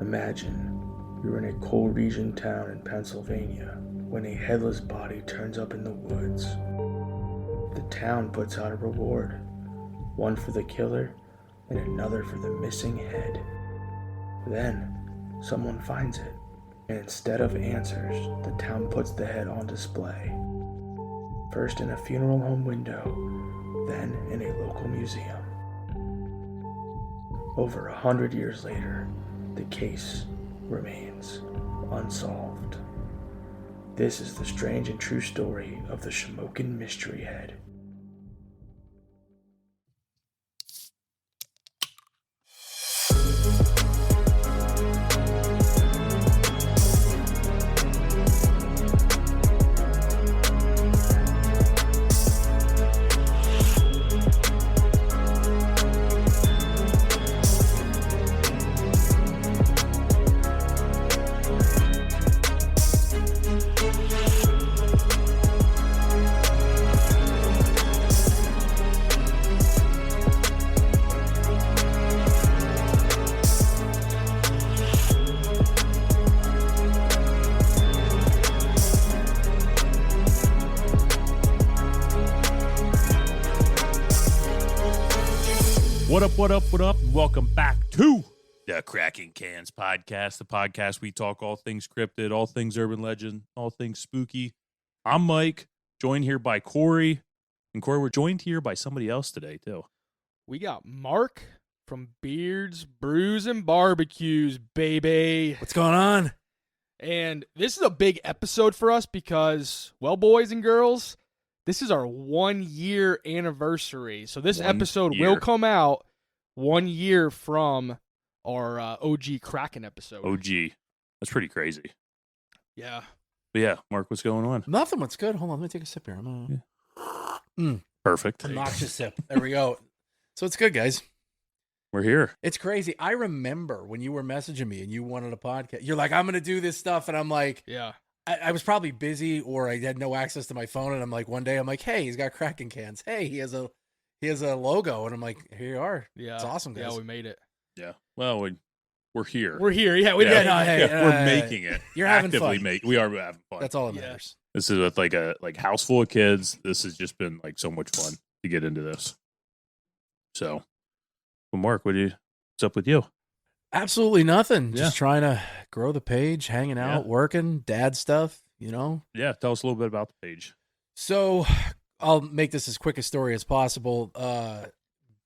Imagine you're in a coal region town in Pennsylvania when a headless body turns up in the woods. The town puts out a reward, one for the killer and another for the missing head. Then, someone finds it, and instead of answers, the town puts the head on display. First in a funeral home window, then in a local museum. Over 100 years later, the case remains unsolved. This is the strange and true story of the Shamokin Mystery Head. What up? Welcome back to the Cracking Cans podcast, the podcast we talk all things cryptid, all things urban legend, all things spooky. I'm Mike, joined here by Corey. And Corey, we're joined here by somebody else today, too. We got Mark from Beards, Brews, and Barbecues, baby. What's going on? And this is a big episode for us because, well, boys and girls, this is our 1 year anniversary. So this episode will come out 1 year from our OG Kraken episode. OG. That's pretty crazy. Yeah. But yeah, Mark, what's going on? Nothing. What's good? Hold on. Let me take a sip here. Perfect. Obnoxious sip. There we go. So it's good, guys. We're here. It's crazy. I remember when you were messaging me and you wanted a podcast. You're like, I'm going to do this stuff. And I'm like, yeah. I was probably busy or I had no access to my phone. And I'm like, one day I'm like, hey, he's got Kraken cans. Hey, he has a logo. And I'm like, here you are. Yeah. It's awesome, guys. Yeah, we made it. Yeah. Well, we're here. We're here. Yeah, we Yeah, did. no, hey, We're making it. You're having Actively fun. We are having fun. That's all that Yeah. matters. This is with like a house full of kids. This has just been like so much fun to get into this. So, well, Mark, what's up with you? Absolutely nothing. Yeah. Just trying to grow the page, hanging out, working, dad stuff, Yeah, tell us a little bit about the page. So I'll make this as quick a story as possible.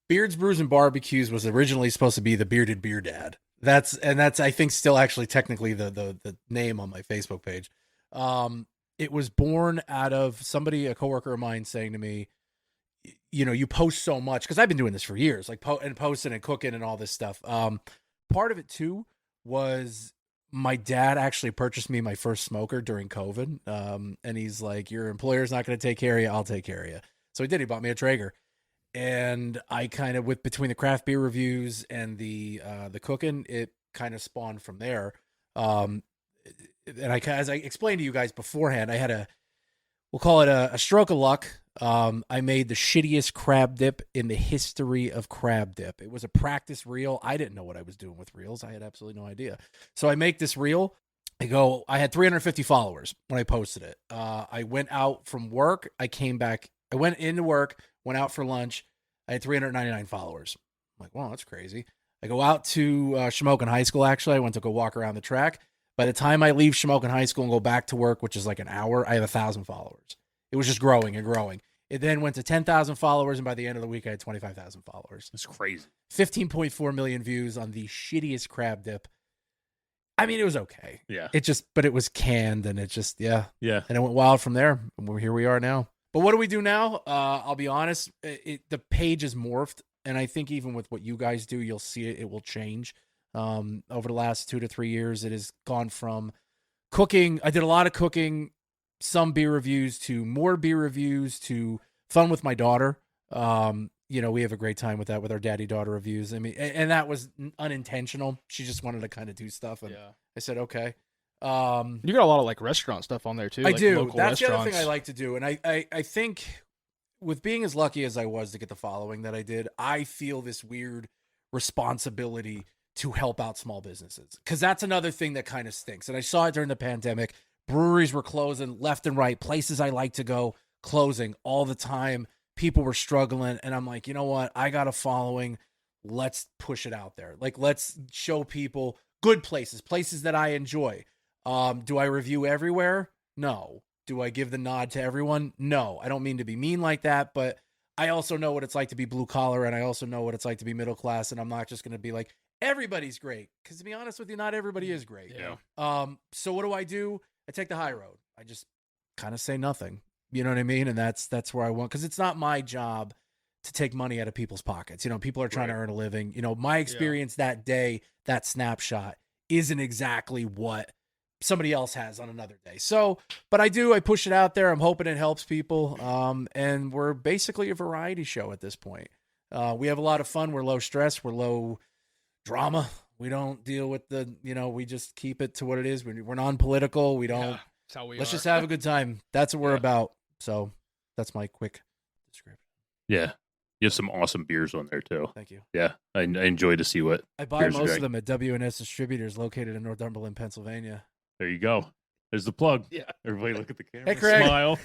Beards, Brews, and Barbecues was originally supposed to be the Bearded Beer Dad. That's I think still actually technically the name on my Facebook page. It was born out of a coworker of mine saying to me, you post so much, because I've been doing this for years, like posting and cooking and all this stuff. Part of it too was my dad actually purchased me my first smoker during COVID. And he's like, your employer's not going to take care of you. I'll take care of you. So he did. He bought me a Traeger. And I kind of, between the craft beer reviews and the cooking, it kind of spawned from there. And as I explained to you guys beforehand, I had we'll call it a stroke of luck. I made the shittiest crab dip in the history of crab dip. It was a practice reel. I didn't know what I was doing with reels. I had absolutely no idea. So I make this reel. I had 350 followers when I posted it. I went out from work. I came back. I went into work, went out for lunch. I had 399 followers. I'm like, wow, that's crazy. I go out to Shamokin High School, actually. I went to go walk around the track. By the time I leave Shamokin High School and go back to work, which is like an hour, I have 1,000 followers. It was just growing and growing. It then went to 10,000 followers, and by the end of the week, I had 25,000 followers. That's crazy. 15.4 million views on the shittiest crab dip. I mean, it was okay. Yeah. But it was canned, and it just, yeah. Yeah. And it went wild from there. And here we are now. But what do we do now? I'll be honest, the page is morphed, and I think even with what you guys do, you'll see it will change. Over the last 2 to 3 years, it has gone from cooking. I did a lot of cooking, some beer reviews, to more beer reviews, to fun with my daughter. We have a great time with that, with our daddy-daughter reviews. I mean, and that was unintentional. She just wanted to kind of do stuff, and I said, okay. You got a lot of like restaurant stuff on there too. I like do. Local That's the restaurants. other thing I like to do, and I think with being as lucky as I was to get the following that I did, I feel this weird responsibility to help out small businesses. Because that's another thing that kind of stinks. And I saw it during the pandemic. Breweries were closing left and right. Places I like to go closing all the time. People were struggling. And I'm like, you know what? I got a following. Let's push it out there. Like, let's show people good places that I enjoy. Do I review everywhere? No. Do I give the nod to everyone? No. I don't mean to be mean like that, but I also know what it's like to be blue collar, and I also know what it's like to be middle class, and I'm not just going to be like, everybody's great. Because to be honest with you, not everybody is great. Yeah. So what do? I take the high road. I just kind of say nothing. You know what I mean? And that's where I want, because it's not my job to take money out of people's pockets. You know, people are trying to earn a living. You know, my experience that day, that snapshot isn't exactly what somebody else has on another day. So, but I push it out there. I'm hoping it helps people. And we're basically a variety show at this point. We have a lot of fun. We're low stress. We're low drama. We don't deal with we just keep it to what it is. We're non-political. We don't, that's how we let's are. just have a good time. That's what we're about. So that's my quick description. Yeah. You have some awesome beers on there too. Thank you. Yeah. I enjoy to see what I buy beers most of them at W&S Distributors located in Northumberland, Pennsylvania. There you go. There's the plug. Yeah. Everybody look at the camera. Hey, Craig. Smile.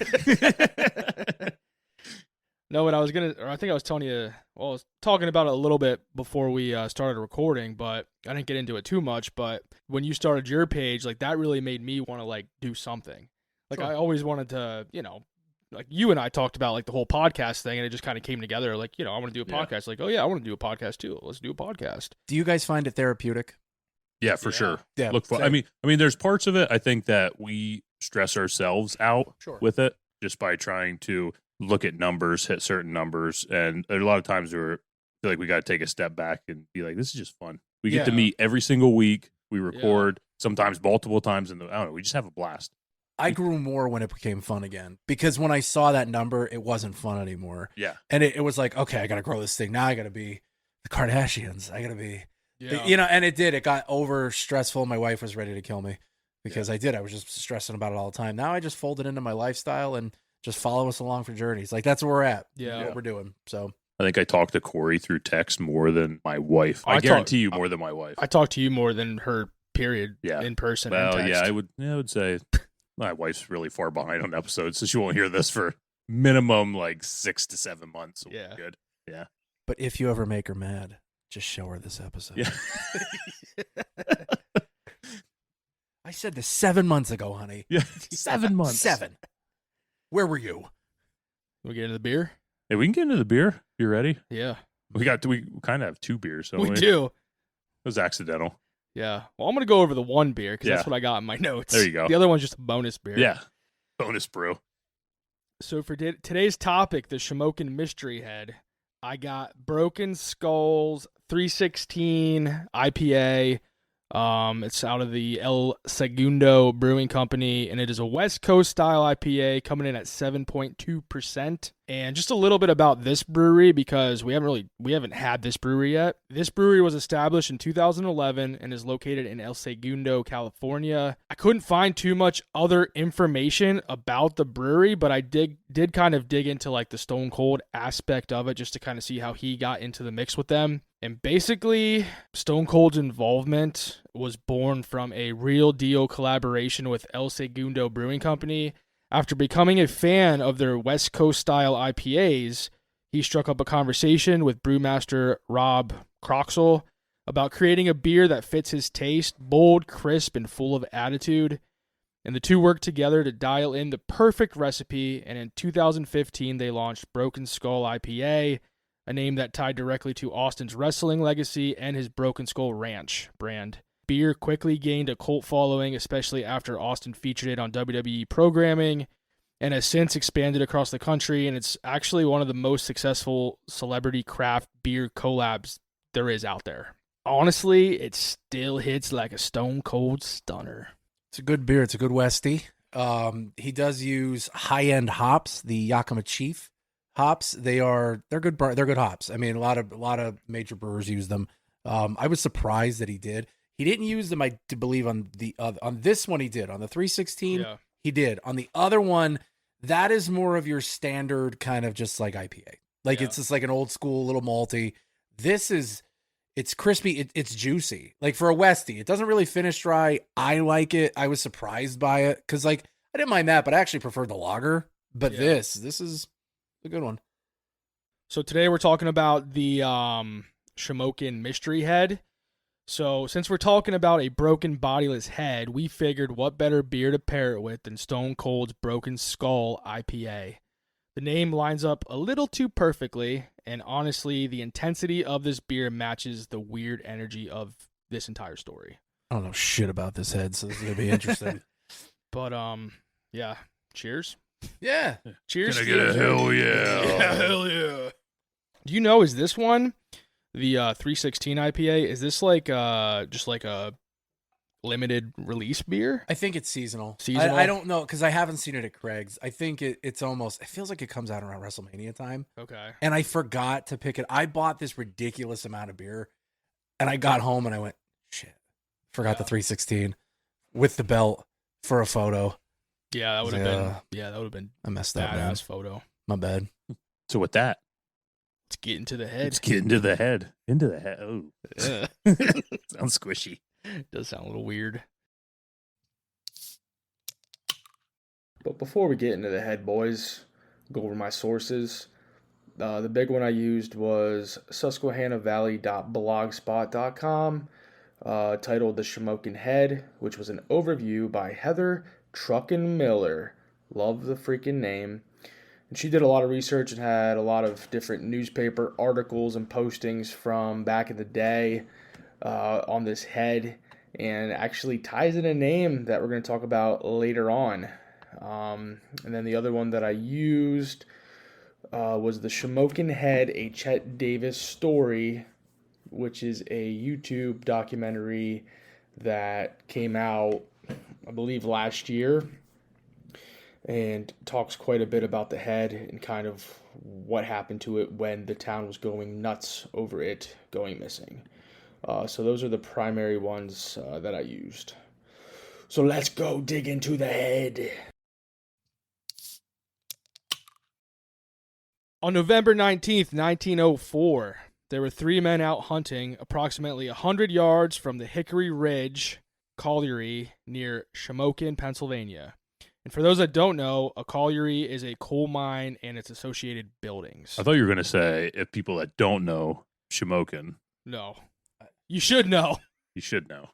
No, what I think I was telling you, well, I was talking about it a little bit before we started recording, but I didn't get into it too much. But when you started your page, like, that really made me want to, like, do something. Like, I always wanted to, like, you and I talked about, like, the whole podcast thing, and it just kind of came together. Like, I want to do a podcast. Like, oh, yeah, I want to do a podcast, too. Let's do a podcast. Do you guys find it therapeutic? Yeah, for sure. Yeah. Look for. I mean, there's parts of it I think that we stress ourselves out with it just by trying to look at numbers, hit certain numbers, and there are a lot of times where I feel like we got to take a step back and be like, this is just fun. We get to meet every single week. We record sometimes multiple times, and I don't know. We just have a blast. I grew more when it became fun again, because when I saw that number, it wasn't fun anymore. Yeah, and it was like, okay, I got to grow this thing now. I got to be the Kardashians. I got to be. And it did. It got over stressful. My wife was ready to kill me because I was just stressing about it all the time. Now I just fold it into my lifestyle and just follow us along for journeys. Like, that's where we're at. Yeah. What we're doing. So I think I talked to Corey through text more than my wife. I guarantee you more than my wife. I talked to you more than her, period, in person. Well, and text. I would say my wife's really far behind on episodes, so she won't hear this for minimum like 6 to 7 months. So we're good. Yeah. But if you ever make her mad, just show her this episode. Yeah. I said this 7 months ago, honey. Yeah. 7 months. 7. Where were you? We get into the beer? Hey, we can get into the beer. You ready? Yeah. We kind of have 2 beers. So we do. It was accidental. Yeah. Well, I'm going to go over the one beer because that's what I got in my notes. There you go. The other one's just a bonus beer. Yeah. Bonus brew. So for today's topic, the Shamokin Mystery Head, I got Broken Skulls 316 IPA. It's out of the El Segundo Brewing Company, and it is a West Coast style IPA coming in at 7.2%. And just a little bit about this brewery, because we haven't had this brewery yet. This brewery was established in 2011 and is located in El Segundo, California. I couldn't find too much other information about the brewery, but I did kind of dig into like the Stone Cold aspect of it just to kind of see how he got into the mix with them. And basically, Stone Cold's involvement was born from a real deal collaboration with El Segundo Brewing Company. After becoming a fan of their West Coast style IPAs, he struck up a conversation with brewmaster Rob Croxall about creating a beer that fits his taste, bold, crisp, and full of attitude. And the two worked together to dial in the perfect recipe, and in 2015 they launched Broken Skull IPA, a name that tied directly to Austin's wrestling legacy and his Broken Skull Ranch brand. Beer quickly gained a cult following, especially after Austin featured it on WWE programming, and has since expanded across the country, and it's actually one of the most successful celebrity craft beer collabs there is out there. Honestly, it still hits like a Stone Cold stunner. It's a good beer. It's a good Westie. He does use high-end hops, the Yakima Chief hops. They're good. They're good hops. I mean, a lot of major brewers use them. I was surprised that he did. He didn't use them, I believe, on this one he did. On the 316, he did. On the other one, that is more of your standard kind of just like IPA. Like it's just like an old school, little malty. This is It's crispy. It's juicy. Like for a Westie, it doesn't really finish dry. I like it. I was surprised by it because like I didn't mind that, but I actually preferred the lager. But this is a good one. So today we're talking about the Shamokin Mystery Head. So since we're talking about a broken bodiless head, we figured what better beer to pair it with than Stone Cold's Broken Skull IPA. The name lines up a little too perfectly, and honestly, the intensity of this beer matches the weird energy of this entire story. I don't know shit about this head, so this is gonna be interesting. But yeah, cheers. Yeah, cheers. Can I get a hell yeah? Yeah, hell yeah. Do you know, is this one the 316 IPA? Is this like just like a limited release beer? I think it's seasonal. Seasonal? I don't know because I haven't seen it at Craig's. I think it's almost. It feels like it comes out around WrestleMania time. Okay. And I forgot to pick it. I bought this ridiculous amount of beer, and I got home and I went, shit, forgot the 316 with the belt for a photo. Yeah, that would have been. Yeah, that would have been. I messed up, man. Badass photo. My bad. So with that, let's get into the head. let's get into the head. Into the head. Oh, sounds squishy. Does sound a little weird. But before we get into the head, boys, go over my sources. The big one I used was susquehannavalley.blogspot.com, titled The Shamokin Head, which was an overview by Heather Truckin' Miller. Love the freaking name. And she did a lot of research and had a lot of different newspaper articles and postings from back in the day on this head, and actually ties in a name that we're going to talk about later on. And then the other one that I used was the Shamokin Head, a Chet Davis Story, which is a YouTube documentary that came out, I believe, last year, and talks quite a bit about the head and kind of what happened to it when the town was going nuts over it going missing. So those are the primary ones that I used. So let's go dig into the head. On November 19th, 1904, there were three men out hunting approximately 100 yards from the Hickory Ridge colliery near Shamokin, Pennsylvania. And for those that don't know, a colliery is a coal mine and its associated buildings. I thought you were going to say, if people that don't know Shamokin. No. You should know. You should know.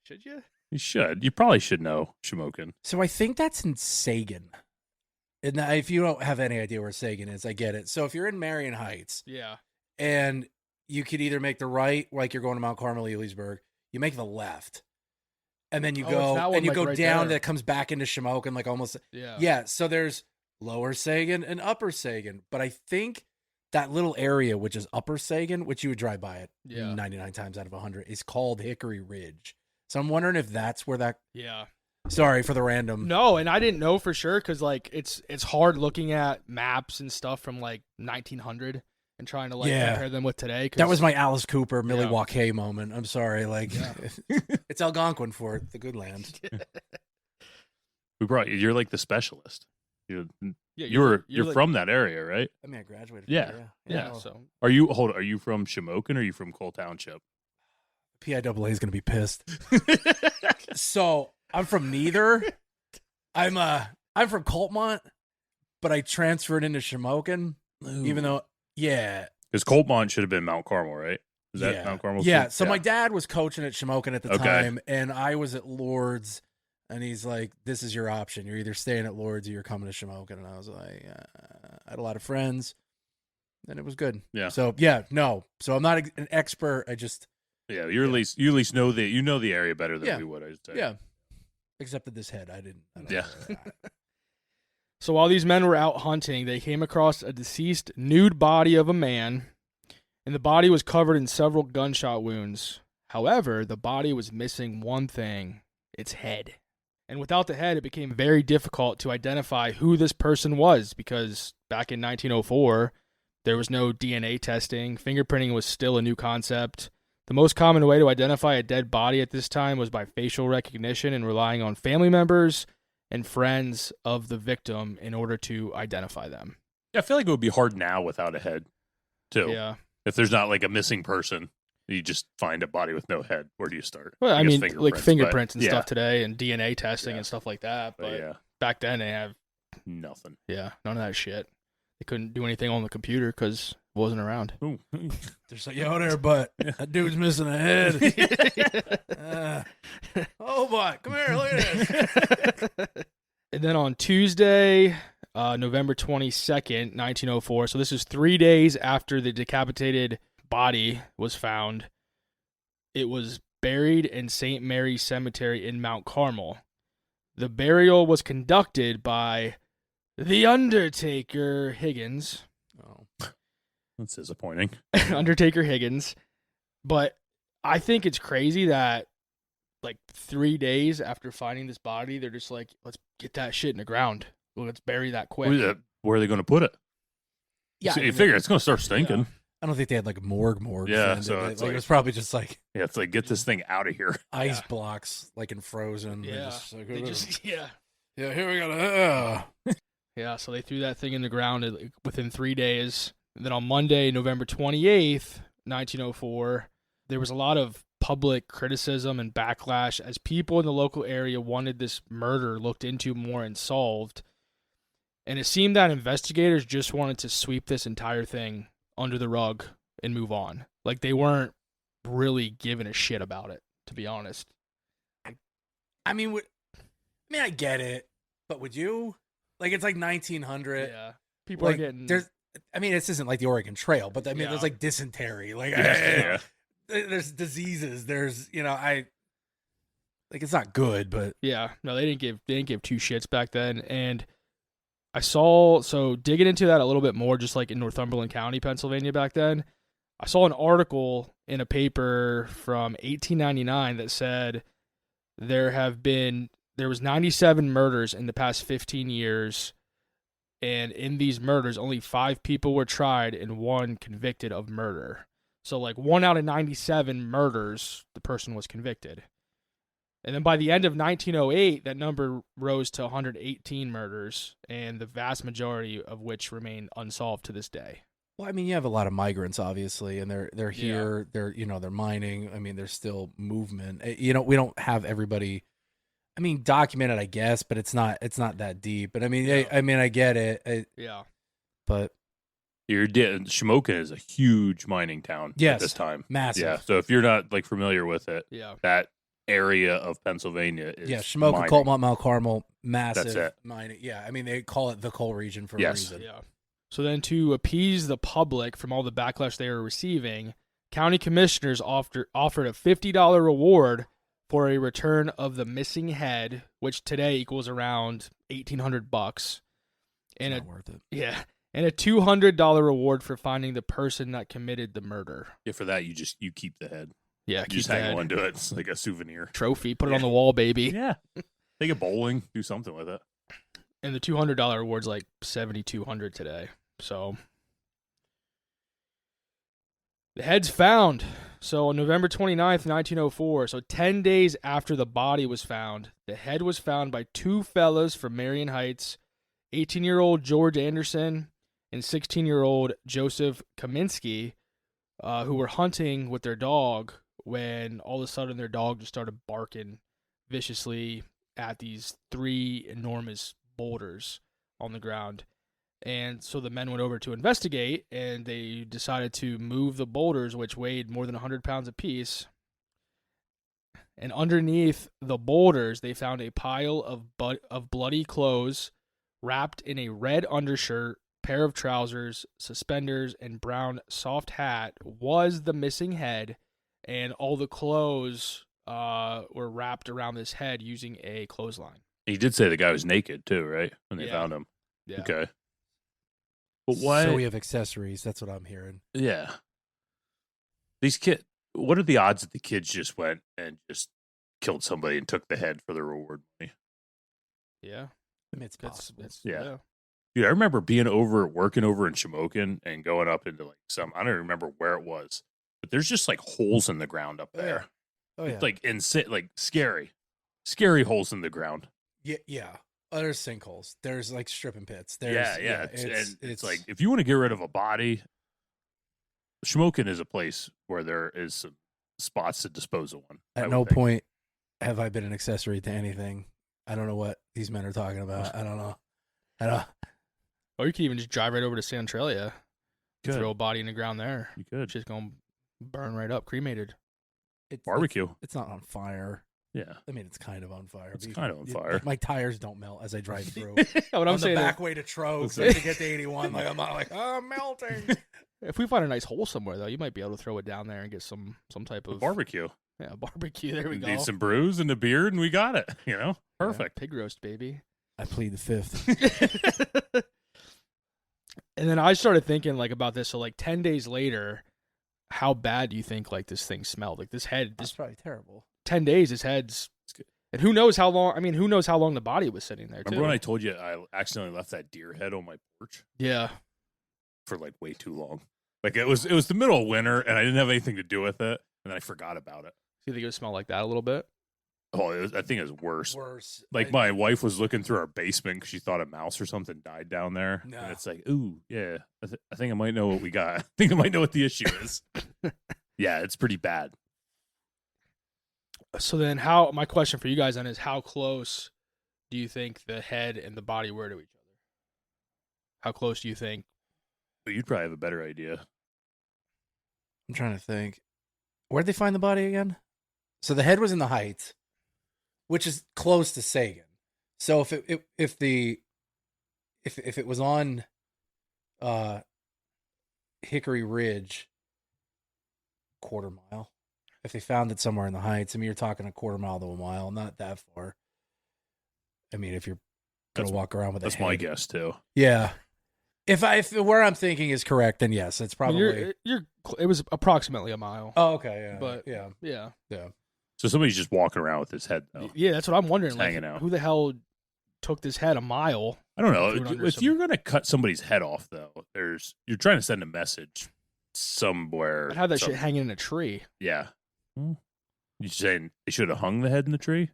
Should you? You should. You probably should know Shamokin. So I think that's in Sagan. And if you don't have any idea where Sagan is, I get it. So if you're in Marion Heights, yeah, and you could either make the right, like you're going to Mount Carmel, Elysburg, you make the left, and then you go and you go right down. That comes back into Shamokin, like almost. Yeah. So there's Lower Sagan and Upper Sagan, but I think that little area, which is Upper Sagan, which you would drive by it 99 times out of 100, is called Hickory Ridge. So I'm wondering if that's where that. Yeah. Sorry for the random. No, and I didn't know for sure because like it's hard looking at maps and stuff from like 1900 and trying to like compare them with today. That was my Alice Cooper, Millie Walk-Hay moment. I'm sorry, like it's Algonquin for the good land. We brought you. You're like the specialist. You're like, from that area, right? I mean, I graduated. Yeah. So Are you from Shamokin or are you from Cole Township? PIAA is gonna be pissed. So I'm from neither. I'm from Coltmont, but I transferred into Shamokin, even though because Coltmont should have been Mount Carmel, right? Is that Mount Carmel? Yeah. So my dad was coaching at Shamokin at the time, and I was at Lourdes, and he's like, "This is your option. You're either staying at Lourdes or you're coming to Shamokin." And I was like, I had a lot of friends, and it was good. Yeah. So no. So I'm not an expert. I just at least know the area better than we would. I would say. Yeah. Except that this head, I didn't yeah. So while these men were out hunting, they came across a deceased nude body of a man, and the body was covered in several gunshot wounds. However, the body was missing one thing, its head. And without the head, it became very difficult to identify who this person was because back in 1904, there was no DNA testing. Fingerprinting was still a new concept. The most common way to identify a dead body at this time was by facial recognition and relying on family members and friends of the victim in order to identify them. Yeah, I feel like it would be hard now without a head, too. Yeah. If there's not like a missing person You just find a body with no head. Where do you start? Well, I guess mean, like fingerprints and yeah. stuff today, and DNA testing and stuff like that. But yeah, back then they have nothing. Yeah, none of that shit. They couldn't do anything on the computer because it wasn't around. Ooh. There's like, yo there, but that dude's missing a head. Oh boy, come here, look at this. And then on Tuesday, November 22nd, 1904, so this is 3 days after the decapitated body was found, it was buried in St. Mary's Cemetery in Mount Carmel. The burial was conducted by the Undertaker Higgins. Oh, that's disappointing. Undertaker Higgins. But I think it's crazy that like 3 days after finding this body, they're just like, let's get that shit in the ground. Let's bury that quick. Where are they going to put it? Yeah, so you figure it's going to start stinking. Yeah. I don't think they had like morgue. Yeah, so it's like it was probably just like it's like get this thing out of here. Ice blocks like in Frozen. Yeah, they just yeah. Here we go. Yeah, so they threw that thing in the ground within 3 days. And then on Monday, November 28th, 1904, there was a lot of public criticism and backlash as people in the local area wanted this murder looked into more and solved. And it seemed that investigators just wanted to sweep this entire thing under the rug and move on. Like they weren't really giving a shit about it, to be honest. I mean, I get it, but would you? Like it's like 1900. Yeah, people like, are getting. This isn't like the Oregon Trail, but I mean, there's like dysentery. Like, there's diseases. There's, it's not good, but yeah, no, they didn't give two shits back then. And I saw, so digging into that a little bit more, just like in Northumberland County, Pennsylvania back then, I saw an article in a paper from 1899 that said there was 97 murders in the past 15 years. And in these murders, only 5 people were tried and 1 convicted of murder. So like 1 out of 97 murders, the person was convicted. And then by the end of 1908, that number rose to 118 murders, and the vast majority of which remain unsolved to this day. Well, I mean, you have a lot of migrants, obviously, and they're here. Yeah. They're mining. I mean, there's still movement. We don't have everybody. I mean, documented, I guess, but it's not that deep. But I mean, I get it. But Shamokin is a huge mining town at this time. Massive. Yeah. So if you're not like familiar with it, yeah, that area of Pennsylvania is Shamokin, Coltmont, Mount Carmel, massive. That's it. Mining. Yeah, I mean, they call it the coal region for a reason. Yeah. So then, to appease the public from all the backlash they were receiving, county commissioners offered a $50 reward for a return of the missing head, which today equals around $1,800. And not worth it. Yeah, and a $200 reward for finding the person that committed the murder. Yeah, for that you keep the head. Yeah, you just hang on to it. It's like a souvenir trophy. Put it on the wall, baby. Yeah, take it bowling, do something with it. And the $200 reward's like $7,200 today. So the head's found. So on November 29th, 1904, so 10 days after the body was found, the head was found by 2 fellas from Marion Heights, 18-year-old George Anderson and 16-year-old Joseph Kaminsky, who were hunting with their dog when all of a sudden their dog just started barking viciously at these 3 enormous boulders on the ground. And so the men went over to investigate, and they decided to move the boulders, which weighed more than 100 pounds apiece. And underneath the boulders, they found a pile of bloody clothes wrapped in a red undershirt, pair of trousers, suspenders, and brown soft hat was the missing head, and all the clothes were wrapped around this head using a clothesline. He did say the guy was naked too, right? When they found him. Yeah. Okay. But why? So we have accessories. That's what I'm hearing. Yeah. These kids. What are the odds that the kids just went and just killed somebody and took the head for the reward money? Yeah, I mean, it's possible. Yeah. Dude, I remember working over in Shamokin and going up into like I don't even remember where it was, but there's just like holes in the ground up there. Oh yeah. It's like like scary holes in the ground. Yeah. Oh, there's sinkholes. There's like stripping pits. It's like if you want to get rid of a body, Shamokin is a place where there is some spots to dispose of one. At no point have I been an accessory to anything. I don't know what these men are talking about. I don't know. Or you could even just drive right over to Centralia. Good. Throw a body in the ground there. You could. Just going to burn right up, cremated. Barbecue. It's not on fire. Yeah. I mean, it's kind of on fire. It's kind of on fire. My tires don't melt as I drive through. What I'm saying the back way to Trogs to get to 81. Like, I'm not like, oh, I'm melting. If we find a nice hole somewhere, though, you might be able to throw it down there and get some type of barbecue. Yeah, barbecue. There we go. Need some brews and a beard, and we got it. Perfect. Yeah, pig roast, baby. I plead the fifth. And then I started thinking about this. So 10 days later, how bad do you think this thing smelled? This head, That's probably terrible. 10 days, his head's good. And who knows how long? I mean, who knows how long the body was sitting there? Remember when I told you I accidentally left that deer head on my porch? Yeah, for way too long. It was the middle of winter, and I didn't have anything to do with it, and then I forgot about it. Do you think it would smell like that a little bit? Oh, I think it was worse. Worse. My wife was looking through our basement because she thought a mouse or something died down there. No. And it's ooh, yeah. I think I might know what we got. I think I might know what the issue is. Yeah, it's pretty bad. So then my question for you guys then is, how close do you think the head and the body were to each other? How close do you think? Well, you'd probably have a better idea. I'm trying to think. Where'd they find the body again? So the head was in the Heights, which is close to Sagan. So if it was on Hickory Ridge, quarter mile. If they found it somewhere in the Heights, I mean, you're talking a quarter mile to a mile, not that far. I mean, if you're gonna walk around with a head. That's my guess too. Yeah. If where I'm thinking is correct, then yes, it's probably it was approximately a mile. Oh, okay, yeah. But yeah. So somebody's just walking around with his head, though. Yeah, that's what I'm wondering. Hanging out. Who the hell took this head a mile? I don't know. If you're gonna cut somebody's head off, though, you're trying to send a message somewhere. I had that shit hanging in a tree. Yeah. You saying they should have hung the head in the tree?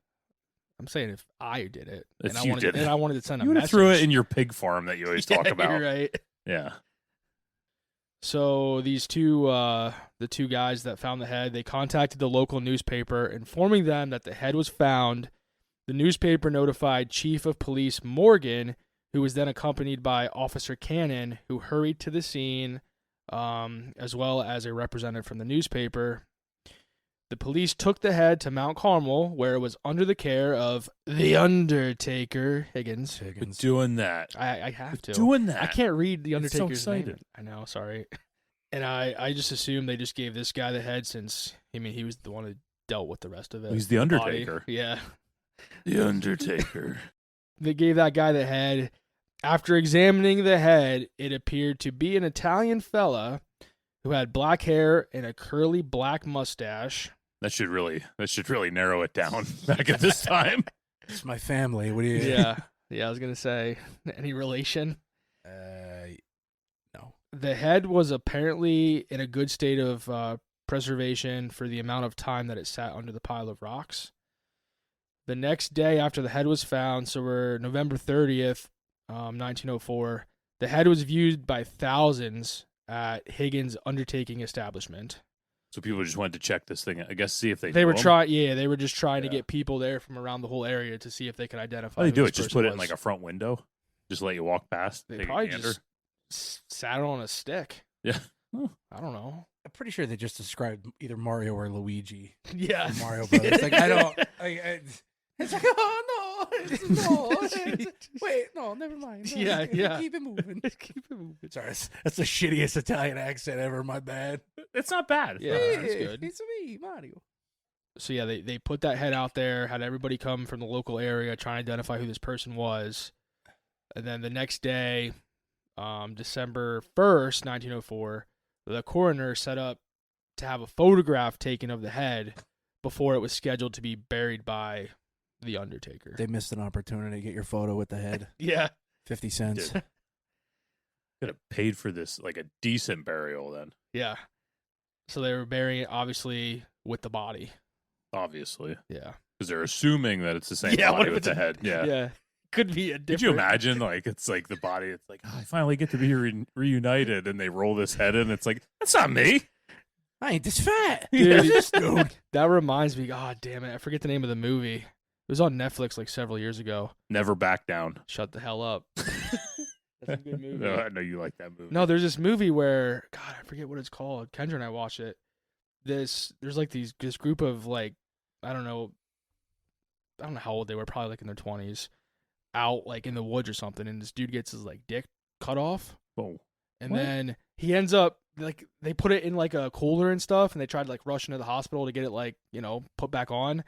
I'm saying if I did it, and I wanted to send a you message. Threw it in your pig farm that you always talk about. You're right. Yeah. So these the two guys that found the head, they contacted the local newspaper, informing them that the head was found. The newspaper notified Chief of Police Morgan, who was then accompanied by Officer Cannon, who hurried to the scene, as well as a representative from the newspaper. The police took the head to Mount Carmel, where it was under the care of the Undertaker, Higgins. We're doing that. I have to. Doing that. I can't read the Undertaker's so name. I know, sorry. And I just assumed they just gave this guy the head since, he was the one who dealt with the rest of it. He's the Undertaker. Yeah. The Undertaker. They gave that guy the head. After examining the head, it appeared to be an Italian fella who had black hair and a curly black mustache. That should really narrow it down back at this time. It's my family. What do you? Yeah, I was gonna say, any relation? No. The head was apparently in a good state of preservation for the amount of time that it sat under the pile of rocks. The next day after the head was found, so we're November 30th, 1904, the head was viewed by thousands at Higgins' undertaking establishment. So people just wanted to check this thing, I guess, see if they were trying. Yeah, they were just trying to get people there from around the whole area to see if they could identify. How do they do it? Just put it in a front window, just let you walk past. They probably just sat it on a stick. Yeah, I don't know. I'm pretty sure they just described either Mario or Luigi. Yeah, Mario Brothers. I don't. It's like, oh no, wait, no, never mind. No, yeah. Keep it moving. Keep it moving. Sorry, that's the shittiest Italian accent ever. My bad. It's not bad. Yeah, that's good. It's me, Mario. So yeah, they put that head out there, had everybody come from the local area trying to identify who this person was, and then the next day, December 1st, 1904, the coroner set up to have a photograph taken of the head before it was scheduled to be buried by the Undertaker. They missed an opportunity to get your photo with the head. Yeah. 50 cents. Could have paid for this, a decent burial then. Yeah. So they were burying it, obviously, with the body. Obviously. Yeah. Because they're assuming that it's the same body with the head. Yeah. Yeah. Could be a different. Could you imagine, like, it's like the body, it's like, I finally get to be reunited, and they roll this head in, it's like, that's not me. I ain't this fat. Dude, that reminds me, God damn it, I forget the name of the movie. It was on Netflix like several years ago. Never Back Down. Shut the hell up. That's a good movie. No, I know you like that movie. No, there's this movie where, God, I forget what it's called. Kendra and I watched it. There's like this group of like, I don't know how old they were, probably like in their 20s, out like in the woods or something, and this dude gets his like dick cut off. Oh. And then he ends up like, they put it in like a cooler and stuff, and they tried to like rush into the hospital to get it like, put back on.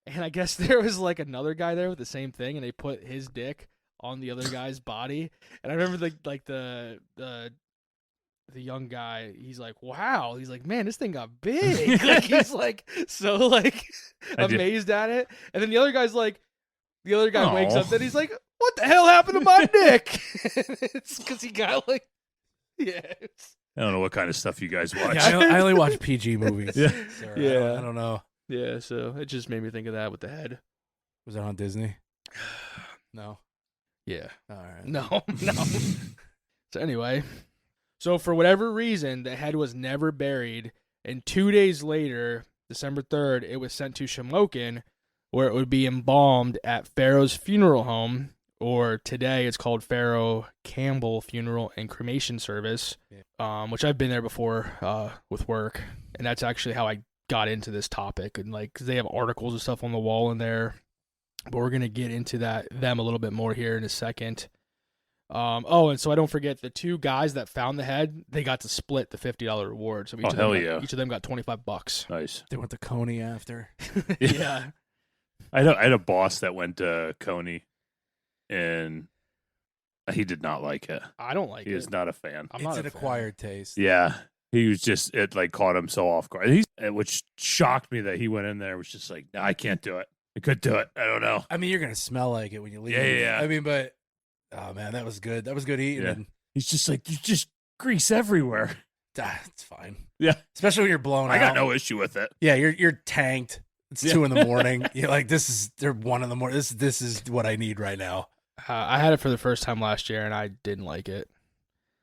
And I guess there was like another guy there with the same thing, and they put his dick on the other guy's body. And I remember the young guy, he's like, wow. He's like, man, this thing got big. Like, he's like so like amazed at it. And then the other guy wakes up and he's like, what the hell happened to my dick? It's because he got like, I don't know what kind of stuff you guys watch. Yeah, I only watch PG movies. Yeah. So Yeah. I don't know. Yeah, so it just made me think of that with the head. Was that on Disney? No. Yeah. All right. No. So anyway, so for whatever reason, the head was never buried, and 2 days later, December 3rd, it was sent to Shamokin, where it would be embalmed at Pharaoh's funeral home, or today it's called Pharaoh Campbell Funeral and Cremation Service, which I've been there before with work, and that's actually how I got into this topic, and like, 'cause they have articles and stuff on the wall in there, but we're gonna get into them a little bit more here in a second. And so I don't forget, the two guys that found the head, they got to split the $50 reward. So each of them got $25. Nice. They went to Coney after. Yeah. I had a boss that went to Coney, and he did not like it. I don't like it. He is not a fan. It's an acquired taste. Yeah. He was just, it like caught him so off guard. Which shocked me that he went in there, was just like, no, I can't do it. I could do it. I don't know. I mean, you're going to smell like it when you leave. Yeah. I mean, but, oh man, that was good. That was good eating. Yeah. He's just like, there's just grease everywhere. It's fine. Yeah. Especially when you're blown out. I got no issue with it. Yeah, you're tanked. It's 2 a.m. You're like, they're 1 a.m. This is what I need right now. I had it for the first time last year, and I didn't like it.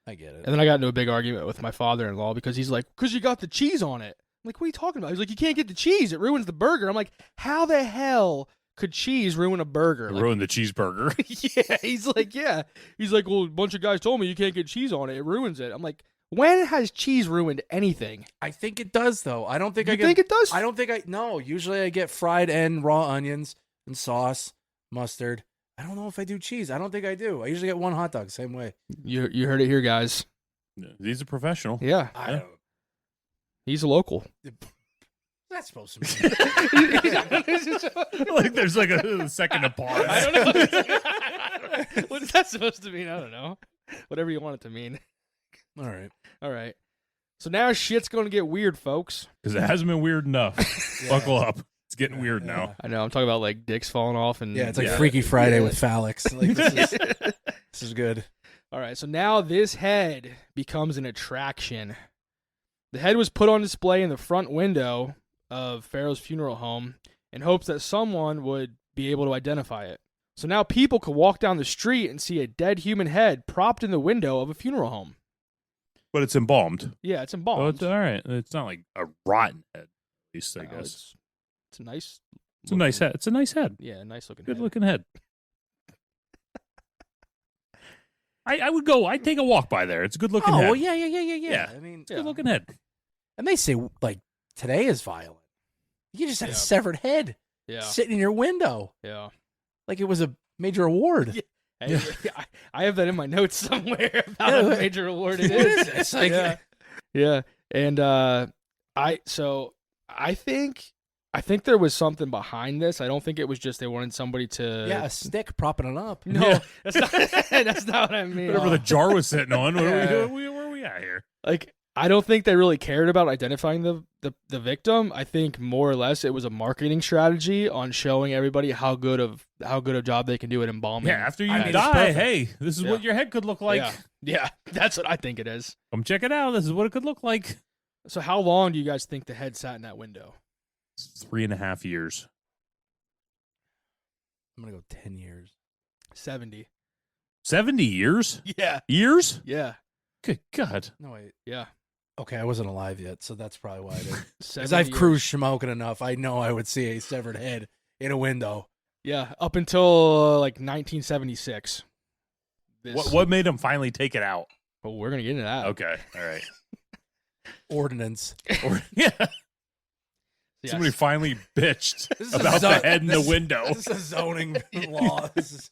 I get it. And then I got into a big argument with my father-in-law because he's like, because you got the cheese on it. I'm like, what are you talking about? He's like, you can't get the cheese. It ruins the burger. I'm like, how the hell could cheese ruin a burger? Ruin the cheeseburger. Yeah. He's like, yeah. He's like, well, a bunch of guys told me you can't get cheese on it. It ruins it. I'm like, when has cheese ruined anything? I think it does, though. I don't think you think it does? I don't think no. Usually I get fried and raw onions and sauce, mustard. I don't know if I do cheese. I don't think I do. I usually get one hot dog, same way. You heard it here, guys. He's a professional. Yeah. I don't. He's a local. That's supposed to be. Like there's like a second of pause. I don't know. What is that supposed to mean? I don't know. Whatever you want it to mean. All right. So now shit's going to get weird, folks. Because it hasn't been weird enough. Buckle up. It's getting weird now. I know. I'm talking about like dicks falling off. And it's like Freaky Friday with phallics. Like, this is good. All right. So now this head becomes an attraction. The head was put on display in the front window of Pharaoh's funeral home in hopes that someone would be able to identify it. So now people could walk down the street and see a dead human head propped in the window of a funeral home. But it's embalmed. Yeah, it's embalmed. Oh, it's all right. It's not like a rotten head, at least, I guess. It's a nice... It's a nice head. It's a nice head. Yeah, nice looking Good head. looking head. I would go. I'd take a walk by there. It's a good looking head. Oh, well, yeah. I mean, it's a good looking head. And they say, like, today is violent. You just had a severed head sitting in your window. Yeah. Like it was a major award. Yeah. I have that in my notes somewhere about a major award it is. It's like, yeah. And I think there was something behind this. I don't think it was just they wanted somebody to... Yeah, a stick propping it up. No, that's not what I mean. Whatever the jar was sitting on. Where are we at here? Like, I don't think they really cared about identifying the victim. I think more or less it was a marketing strategy on showing everybody how good a job they can do at embalming. Yeah, after you die, hey, this is what your head could look like. Yeah, that's what I think it is. Come check it out. This is what it could look like. So how long do you guys think the head sat in that window? 3.5 years. I'm going to go 10 years. 70. 70 years? Yeah. Years? Yeah. Good God. No, wait. Yeah. Okay, I wasn't alive yet, so that's probably why I didn't. Because 70 I've years. cruised Shamokin enough, I know I would see a severed head in a window. Yeah, up until like 1976. What made them finally take it out? Well, we're gonna get into that. Okay, all right. Ordinance. Yeah. Yes. Somebody finally bitched This is about the head in the window. This is a zoning law. This is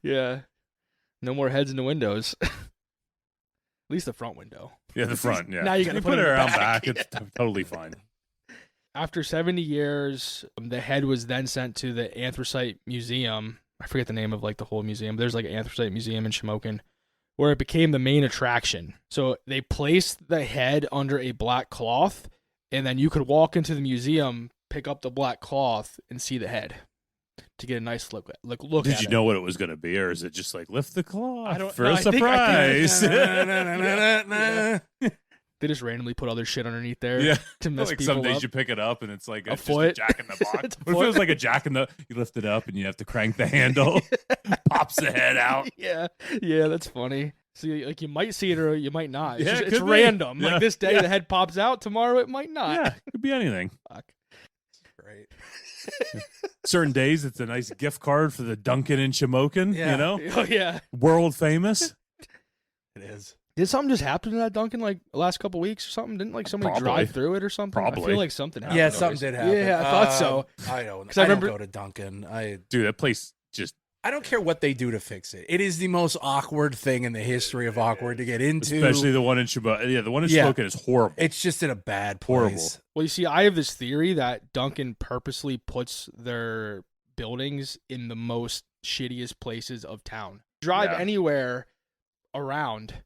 Yeah. No more heads in the windows. At least the front window. Yeah, the front. Yeah. Now you gotta put put it it in the around back. back. It's totally fine. After 70 years, the head was then sent to the Anthracite Museum. I forget the name of like the whole museum. There's like an Anthracite Museum in Shamokin, where it became the main attraction. So they placed the head under a black cloth, and then you could walk into the museum, pick up the black cloth, and see the head to get a nice look at Did it. you know what it was going to be, or is it just like lift the cloth I don't for know. a I think- surprise? They just randomly put other shit underneath there Yeah. to mess Like people some days up. you pick it up and it's like A it's foot. just a jack in the box. It's a What if it foot. was like a jack in the? You lift it up and you have to crank the handle, pops the head out. Yeah, that's funny. So like you might see it or you might not. It's, Yeah, just, it it's could be. random. Yeah. Like this day Yeah. the head pops out. Tomorrow it might not. Yeah, could be anything. Fuck. great. Certain days it's a nice gift card for the Dunkin' in Shamokin. Yeah. You know, Oh yeah. world famous. It is. Did something just happen to that Dunkin' like the last couple weeks or something? Didn't like somebody Probably. drive through it or something? I Probably. feel like something happened. Yeah, always. something did happen. Yeah, I thought so. I don't. 'Cause I I remember- don't go to Dunkin'. Dude, that place just I don't care what they do to fix it. It is the most awkward thing in the history of awkward to get into. especially the one in Shamokin. Yeah, the one in Yeah. Shamokin is horrible. It's just in a bad Horrible. place. Well, you see, I have this theory that Dunkin' purposely puts their buildings in the most shittiest places of town. Drive Yeah. anywhere around,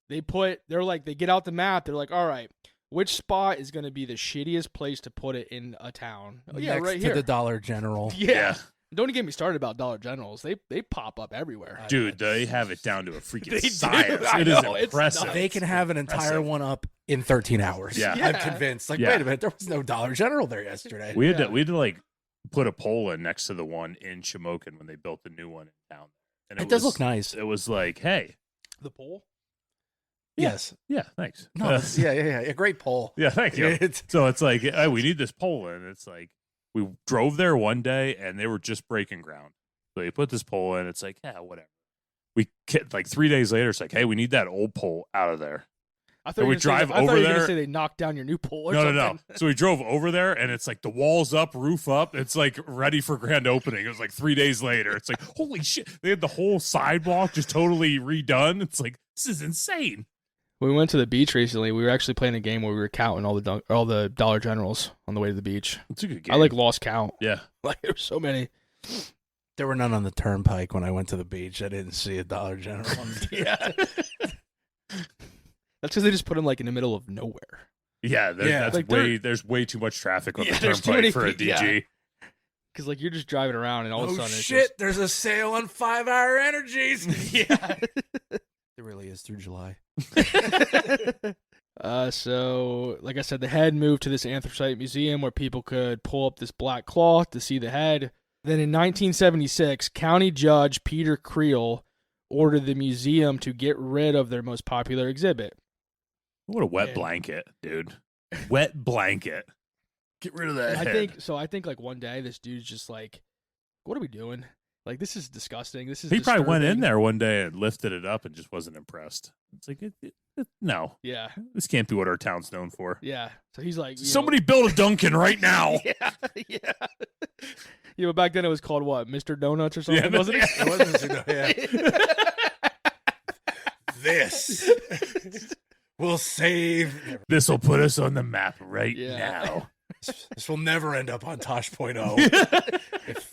they get out the map. They're like, all right, which spot is going to be the shittiest place to put it in a town? Oh, yeah, Next right to here. the Dollar General. Yeah. Don't get me started about Dollar Generals. They pop up everywhere. Dude, they have it down to a freaking They do. science. I It is know, it's impressive. nuts. They can have an entire Impressive. one up in 13 hours. Yeah. I'm Yeah. convinced. Like, Yeah. wait a minute, there was no Dollar General there yesterday. We had Yeah. to like put a pole in next to the one in Shamokin when they built the new one in town. And it does was- look nice. It was like, hey, The pole? Yes. yeah, thanks. No, that's- yeah. A great poll. Yeah, thank you. It's- So it's like, hey, we need this pole in. It's like we drove there one day and they were just breaking ground. So you put this pole in. It's like, yeah, whatever. Like 3 days later, it's like, hey, we need that old pole out of there. I So we you were gonna drive say, I thought over you were there- gonna say they knocked down your new pole or No, something. no, no. So we drove over there and it's like the walls up, roof up. It's like ready for grand opening. It was like 3 days later. It's like, holy shit. They had the whole sidewalk just totally redone. It's like, this is insane. When we went to the beach recently, we were actually playing a game where we were counting all the Dollar Generals on the way to the beach. It's a good game. I like lost count. Yeah. Like there were so many. There were none on the turnpike when I went to the beach. I didn't see a Dollar General. Yeah. That's because they just put them like in the middle of nowhere. Yeah, Yeah. that's Like, there's way too much traffic on Yeah, the there's too many turnpike for a pe- yeah. DG. Because like you're just driving around and all of a Oh sudden it's shit! There's a sale on 5-hour energies. just yeah. It really is through July. So like I said, the head moved to this Anthracite Museum where people could pull up this black cloth to see the head. Then in 1976, County Judge Peter Creel ordered the museum to get rid of their most popular exhibit. What a wet Yeah. blanket, dude. Wet blanket. Get rid of that I head. think like one day this dude's just like, what are we doing? Like this is disgusting. This is He probably went in disturbing." there one day and lifted it up and just wasn't impressed. It's like, no, Yeah. this can't be what our town's known for. Yeah. So he's like, you know- Somebody build a Dunkin' right now. Yeah. Yeah. Yeah, but back then it was called what? Mr. Donuts or something, Yeah, wasn't it? It wasn't This will save. This will put us on the map right Yeah. now. This will never end up on Tosh.0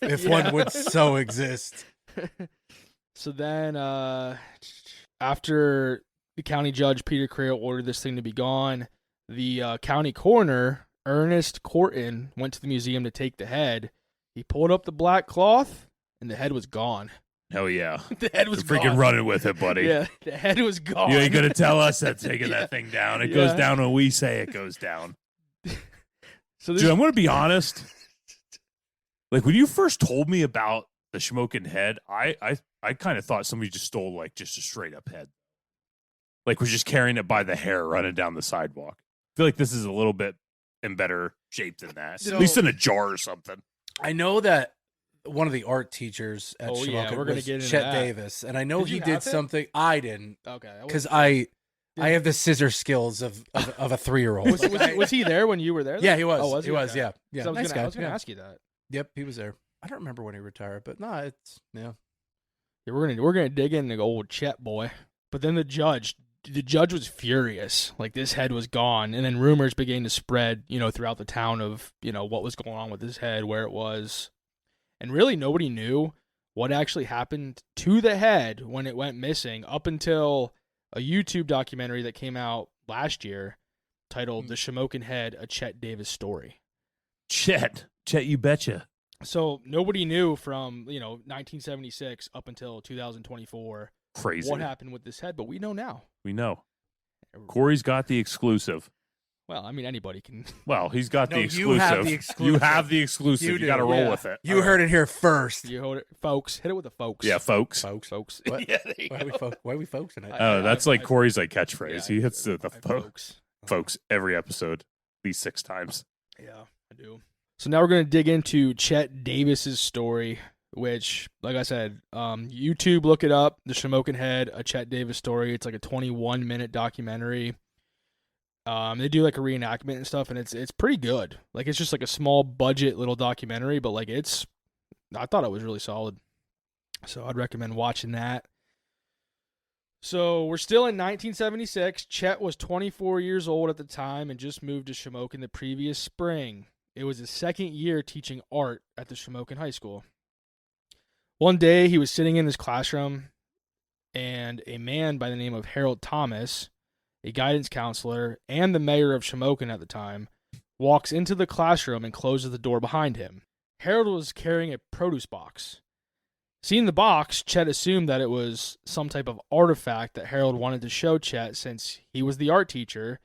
if one would so exist. So then, after the county judge Peter Creel ordered this thing to be gone, the county coroner Ernest Corton went to the museum to take the head. He pulled up the black cloth, and the head was gone. Hell yeah. The head You're was freaking gone. running with it, buddy. Yeah, the head was gone. You ain't going to tell us that's taking Yeah. that thing down. It Yeah. goes down when we say it goes down. So this, Dude, I'm going to be honest. Like, when you first told me about the Shamokin head, I I kind of thought somebody just stole like just a straight up head. Like was just carrying it by the hair running down the sidewalk. I feel like this is a little bit in better shape than that. So, at least in a jar or something. I know that one of the art teachers at Shamokin we're gonna get into Chet that. Davis, and I know Did he you did have it? something. I didn't, Okay. because I have the scissor skills of a 3-year-old. Was he there when you were there? Yeah, he was. Oh, was he? He was. Okay. Yeah, yeah. So I Nice was guy. going to Yeah. ask you that. Yep, he was there. I don't remember when he retired, but no, it's yeah. Yeah, we're gonna dig into old Chet boy. But then the judge was furious. Like this head was gone, and then rumors began to spread, throughout the town of, what was going on with this head, where it was, and really nobody knew what actually happened to the head when it went missing up until a YouTube documentary that came out last year titled "The Shamokin Head: A Chet Davis Story." Chet, you betcha. So nobody knew from 1976 up until 2024 Crazy. what happened with this head, but we know now. We know. Corey's got the exclusive. Well, I mean, anybody can. Well, he's got No, the exclusive. you have the exclusive. You have the exclusive. You You, do. got to roll Yeah. with it. You heard it here first, You hold it, folks. Hit it with the folks. Yeah, folks. folks. folks. What? Yeah, there you Why are we folks tonight? Oh, that's like Corey's like catchphrase. Yeah, He hits the folks. folks every episode, at least 6 times. Yeah, I do. So now we're going to dig into Chet Davis's story, which, like I said, YouTube, look it up. The Shamokin Head, a Chet Davis story. It's like a 21-minute documentary. They do like a reenactment and stuff, and it's pretty good. Like it's just like a small budget little documentary, but like I thought it was really solid. So I'd recommend watching that. So we're still in 1976. Chet was 24 years old at the time and just moved to Shamokin the previous spring. It was his second year teaching art at the Shamokin High School. One day he was sitting in his classroom, and a man by the name of Harold Thomas, a guidance counselor and the mayor of Shamokin at the time, walks into the classroom and closes the door behind him. Harold was carrying a produce box. Seeing the box, Chet assumed that it was some type of artifact that Harold wanted to show Chet since he was the art teacher,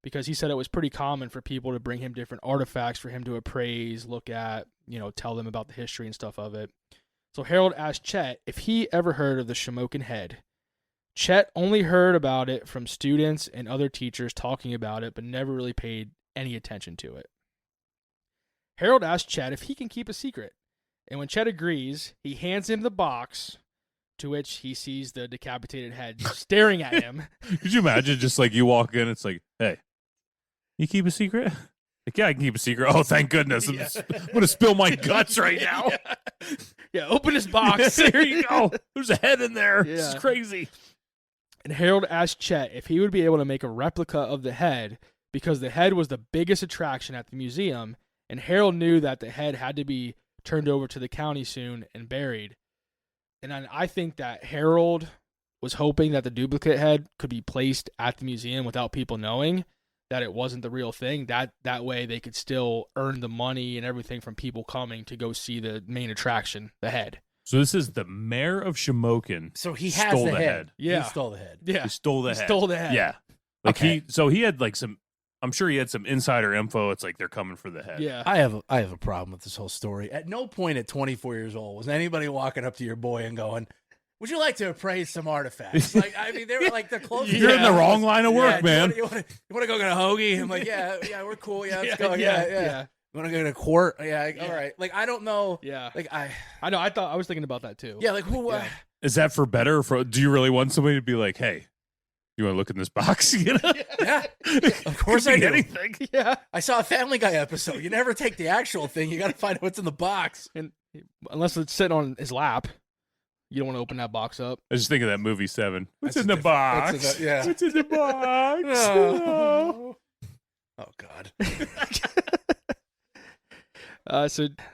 because he said it was pretty common for people to bring him different artifacts for him to appraise, look at, tell them about the history and stuff of it. So Harold asked Chet if he ever heard of the Shamokin Head. Chet only heard about it from students and other teachers talking about it, but never really paid any attention to it. Harold asked Chet if he can keep a secret, and when Chet agrees, he hands him the box, to which he sees the decapitated head staring at him. Could you imagine just like you walk in, it's like, hey, you keep a secret? Like, yeah, I can keep a secret. Oh, thank goodness. I'm going to spill my guts right now. Yeah, open his box. There you go. There's a head in there. This is Yeah. crazy. And Harold asked Chet if he would be able to make a replica of the head, because the head was the biggest attraction at the museum, and Harold knew that the head had to be turned over to the county soon and buried. And I think that Harold was hoping that the duplicate head could be placed at the museum without people knowing that it wasn't the real thing. That way they could still earn the money and everything from people coming to go see the main attraction, the head. So this is the mayor of Shamokin. So he has stole the the head. head. Yeah. He stole the head. Yeah. He stole the He head. stole the head. Yeah. Like Okay. he had like some, I'm sure he had some insider info. It's like they're coming for the head. Yeah. I have a problem with this whole story. At no point at 24 years old was anybody walking up to your boy and going, "Would you like to appraise some artifacts?" Like, I mean, they were like the closest. You're in the wrong line of work, Yeah, man. You want to go get a hoagie? I'm like, yeah, we're cool. Yeah, let's go. Yeah. Yeah. You want to go get a quart? Yeah, Yeah. all right. Like, I don't know. Yeah. Like, I know. I was thinking about that too. yeah, like who? Yeah. Is that for better? Or for do you really want somebody to be like, hey, you want to look in this box? You know? Yeah, of course Could I be do. anything. Yeah. I saw a Family Guy episode. You never take the actual thing. You got to find out what's in the box. And unless it's sitting on his lap, you don't want to open that box up. I just think of that movie 7. What's That's in the different- box? that's a- yeah. What's in the box? Oh. Oh God.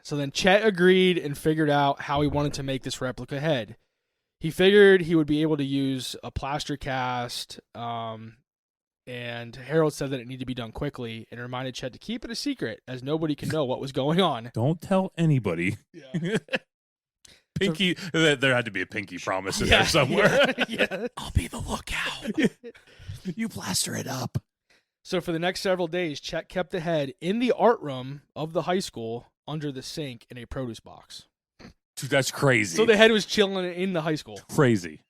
So then Chet agreed and figured out how he wanted to make this replica head. He figured he would be able to use a plaster cast, and Harold said that it needed to be done quickly and reminded Chet to keep it a secret as nobody can know what was going on. Don't tell anybody. Yeah. Pinky, there had to be a pinky promise in there somewhere. Yeah. I'll be the lookout. You plaster it up. So for the next several days, Chet kept the head in the art room of the high school under the sink in a produce box. That's crazy. So the head was chilling in the high school. Crazy.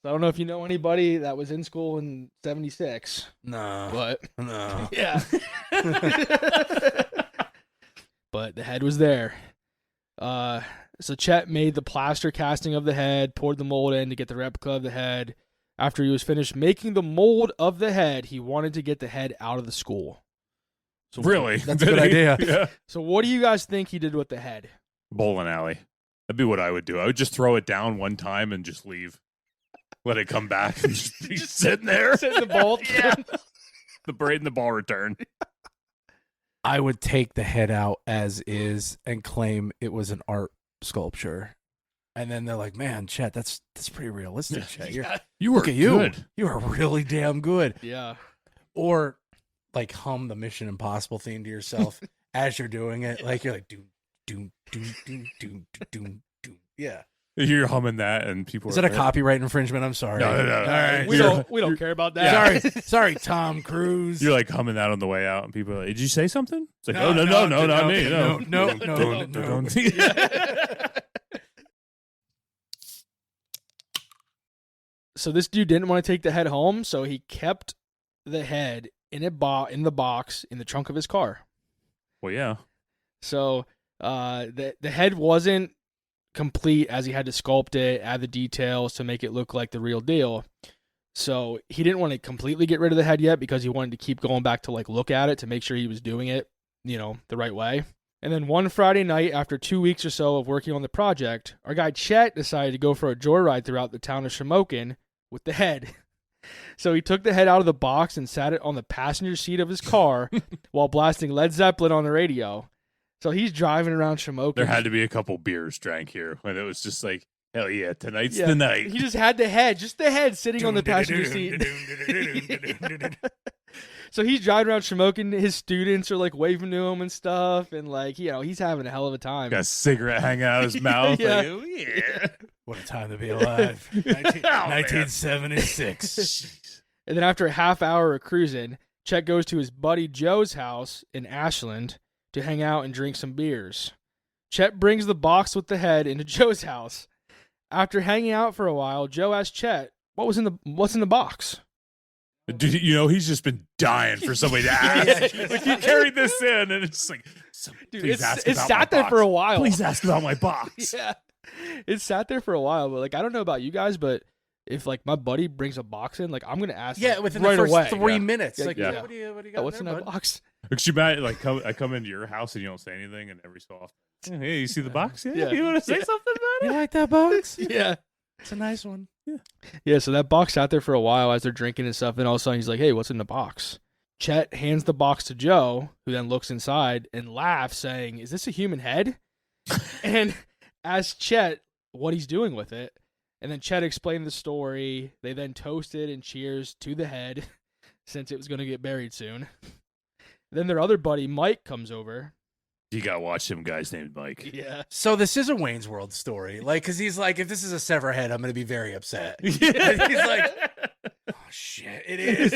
So I don't know if you know anybody that was in school in 76. No. But No. yeah. But the head was there. So Chet made the plaster casting of the head, poured the mold in to get the replica of the head. After he was finished making the mold of the head, he wanted to get the head out of the school. So Really? That's a good idea. Yeah. So what do you guys think he did with the head? Bowling alley. That'd be what I would do. I would just throw it down one time and just leave. Let it come back and just be sitting there. Sit in the bolt. Yeah. The braid and the ball return. I would take the head out as is and claim it was an art sculpture. And then they're like, man, Chet, that's pretty realistic, Chet. You were Look at you. good. You are really damn good. Yeah. Or like hum the Mission Impossible theme to yourself as you're doing it. Like you're like, doom, doom, doom, doom, doom, doom, doom. Yeah. You're humming that and people Is that a copyright infringement? I'm sorry. No. All right. We don't care about that. Sorry, Tom Cruise. You're like humming that on the way out and people are like, did you say something? It's like, No, no, no, not me. no. Don't. So this dude didn't want to take the head home, so he kept the head in the box in the trunk of his car. Well, yeah. So the head wasn't complete, as he had to sculpt it, add the details to make it look like the real deal. So he didn't want to completely get rid of the head yet because he wanted to keep going back to like look at it to make sure he was doing it, the right way. And then one Friday night, after 2 weeks or so of working on the project, our guy Chet decided to go for a joyride throughout the town of Shamokin with the head. So he took the head out of the box and sat it on the passenger seat of his car while blasting Led Zeppelin on the radio. So he's driving around Shamokin. There had to be a couple beers drank here when it was just like, hell yeah, tonight's the night. He just had the head sitting on the passenger seat. So he's driving around Shamokin. His students are like waving to him and stuff, and like he's having a hell of a time. Got a cigarette hanging out of his mouth. Yeah. Like, oh, yeah. What a time to be alive. 1976. And then after a half hour of cruising, Chet goes to his buddy Joe's house in Ashland to hang out and drink some beers. Chet brings the box with the head into Joe's house. After hanging out for a while, Joe asks Chet, what's in the box? Dude, he's just been dying for somebody to ask. Like, he carried this in, and it's like, dude, please ask about it my sat there box. for a while. Please ask about my box. Yeah, it sat there for a while. But like, I don't know about you guys, but if like my buddy brings a box in, like I'm gonna ask. Yeah, like, within right the first away. 3 minutes. Yeah, Like, yeah. what do you got? What's there, in that bud? box? Because you might like I come into your house and you don't say anything, and every so often, hey, you see the box? Yeah. You want to say something about You it? like that box? Yeah. It's a nice one. Yeah, so that box sat there for a while as they're drinking and stuff, and all of a sudden he's like, hey, what's in the box? Chet hands the box to Joe, who then looks inside and laughs, saying, is this a human head? And asks Chet what he's doing with it. And then Chet explained the story. They then toasted and cheers to the head, since it was going to get buried soon. Then their other buddy, Mike, comes over. You gotta watch some guys named Mike. Yeah. So this is a Wayne's World story. Like, because he's like, if this is a sever head, I'm going to be very upset. Yeah. He's like, oh, shit, it is.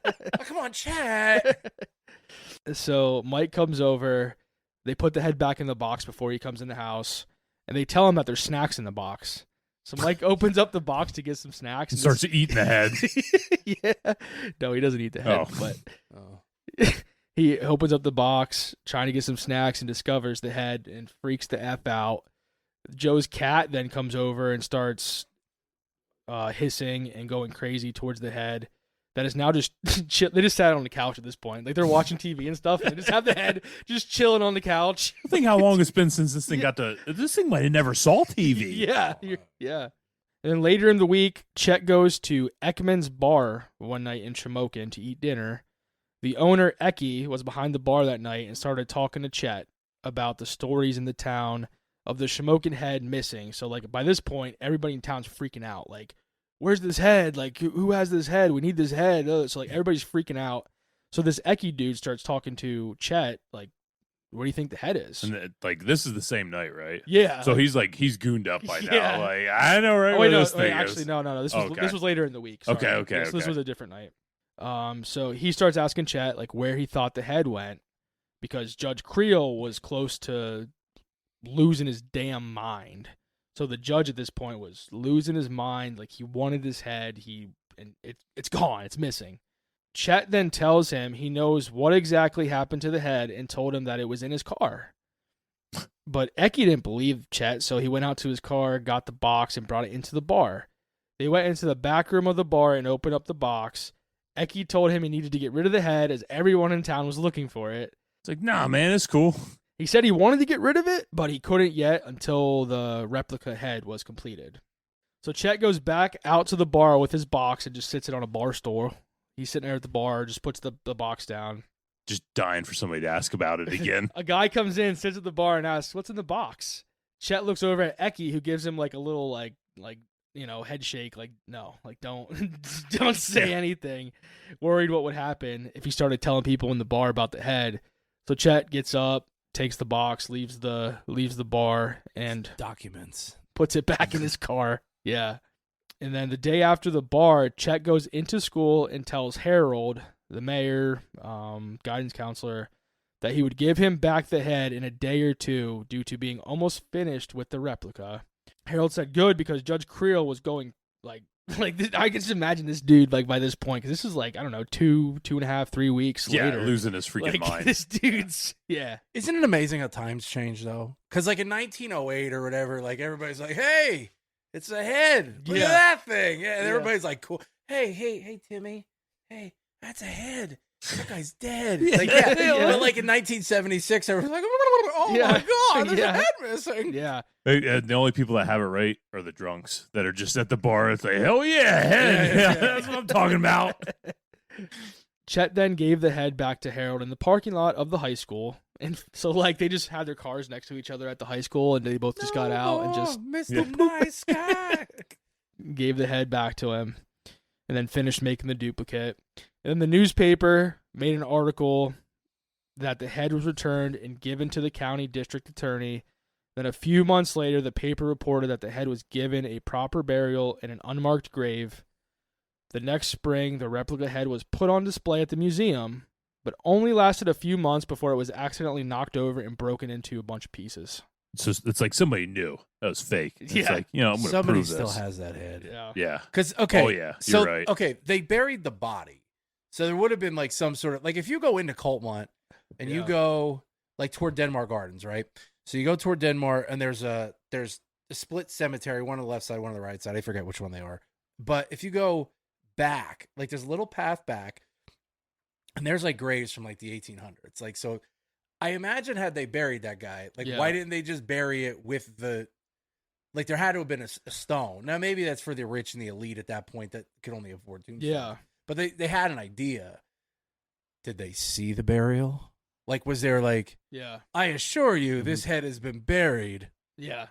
Oh, come on, Chet. So Mike comes over. They put the head back in the box before he comes in the house, and they tell him that there's snacks in the box. So Mike opens up the box to get some snacks And starts eating the head. Yeah. No, he doesn't eat the head, but Oh. he opens up the box trying to get some snacks and discovers the head and freaks the F out. Joe's cat then comes over and starts hissing and going crazy towards the head. That is now just chill. They just sat on the couch at this point. Like they're watching TV and stuff, and they just have the head just chilling on the couch. I think how long it's been since this thing this thing might have never saw TV. Yeah. Yeah. And then later in the week, Chet goes to Ekman's bar one night in Shamokin to eat dinner. The owner, Eki, was behind the bar that night and started talking to Chet about the stories in the town of the Shamokin head missing. So, like, by this point, everybody in town's freaking out. Like, where's this head? Like, who has this head? We need this head. So, like, everybody's freaking out. So this Eki dude starts talking to Chet, like, what do you think the head is? And this is the same night, right? Yeah. So he's gooned up by Yeah. now. Like, I know right Oh, where wait, no, this thing actually, is. no. This was Okay. this was later in the week. Sorry. Okay. So this was a different night. So he starts asking Chet like where he thought the head went, because Judge Creel was close to losing his damn mind. So the judge at this point was losing his mind. Like, he wanted his head. It's gone. It's missing. Chet then tells him he knows what exactly happened to the head and told him that it was in his car. But Eki didn't believe Chet, so he went out to his car, got the box, and brought it into the bar. They went into the back room of the bar and opened up the box. Eki told him he needed to get rid of the head as everyone in town was looking for it. It's like, nah, man, it's cool. He said he wanted to get rid of it, but he couldn't yet until the replica head was completed. So Chet goes back out to the bar with his box and just sits it on a bar stool. He's sitting there at the bar, just puts the box down. Just dying for somebody to ask about it again. A guy comes in, sits at the bar, and asks, "What's in the box?" Chet looks over at Eki, who gives him like a little like head shake, like, no, like, don't say anything. Worried what would happen if he started telling people in the bar about the head. So Chet gets up, takes the box, leaves the bar, and documents, puts it back in his car. Yeah. And then the day after the bar, Chet goes into school and tells Harold, the mayor, guidance counselor, that he would give him back the head in a day or two due to being almost finished with the replica. Harold said good because Judge Creel was going like this, I can just imagine this dude like by this point, because this is like, I don't know, 2.5, 3 weeks later. Losing his freaking mind. This dude's, yeah. Isn't it amazing how times change though? Because like in 1908 or whatever, like everybody's like, hey, it's a head. Look at that thing. Yeah, and everybody's like, cool. Hey, Timmy. Hey, that's a head. That guy's dead. Like, But like in 1976, everyone's like, oh my God, there's a head missing. Yeah. The only people that have it right are the drunks that are just at the bar. It's like, hell yeah, head. Yeah, that's what I'm talking about. Chet then gave the head back to Harold in the parking lot of the high school. And so, like, they just had their cars next to each other at the high school, and they both just got out and just Mr. Nice Guy gave the head back to him, and then finished making the duplicate. And then the newspaper made an article that the head was returned and given to the county district attorney. Then a few months later, the paper reported that the head was given a proper burial in an unmarked grave. The next spring, the replica head was put on display at the museum, but only lasted a few months before it was accidentally knocked over and broken into a bunch of pieces. So it's like somebody knew that was fake. It's like, I'm going to somebody prove still this. has that head. Yeah. Because you're right. Okay, they buried the body, so there would have been like some sort of like if you go into Coltmont and you go like toward Denmark Gardens, right? So you go toward Denmark and there's a split cemetery, one on the left side, one on the right side. I forget which one they are. But if you go back, like there's a little path back, and there's like graves from like the 1800s. Like, so I imagine had they buried that guy, like why didn't they just bury it with the, like there had to have been a stone. Now maybe that's for the rich and the elite at that point that could only afford tombstones. Yeah. But they had an idea. Did they see the burial? Like, was there like, I assure you this head has been buried. Yeah.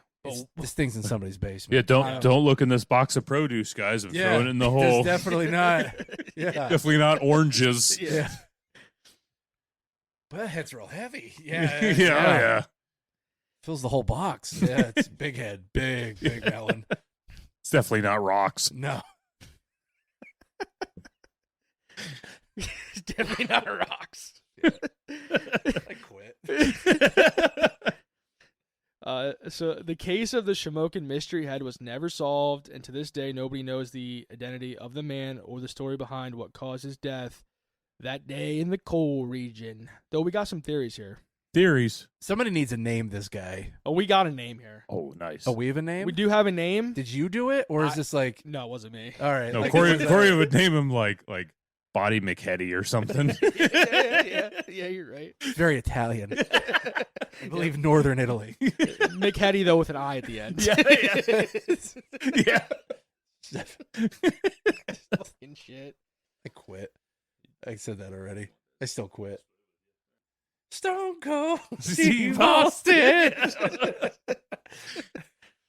This thing's in somebody's basement. Yeah, don't look in this box of produce, guys. I'm throwing it in the hole. It's definitely not. Yeah. Definitely not oranges. Yeah. But that head's real heavy. Yeah. Fills the whole box. Yeah, it's a big head. Big melon. It's definitely not rocks. No. It's definitely not rocks. I quit. So the case of the Shamokin Mystery Head was never solved, and to this day, nobody knows the identity of the man or the story behind what caused his death that day in the coal region. Though we got some theories here. Theories. Somebody needs to name this guy. Oh, we got a name here. Oh, nice. Oh, we have a name? We do have a name. Did you do it, or is this like... No, it wasn't me. All right. No, Corey would name him like Body McHetty or something. Yeah, you're right. Very Italian. I believe Northern Italy. McHetty, though, with an I at the end. Yeah. Fucking shit. I quit. I said that already. I still quit. Stone Cold Steve Austin.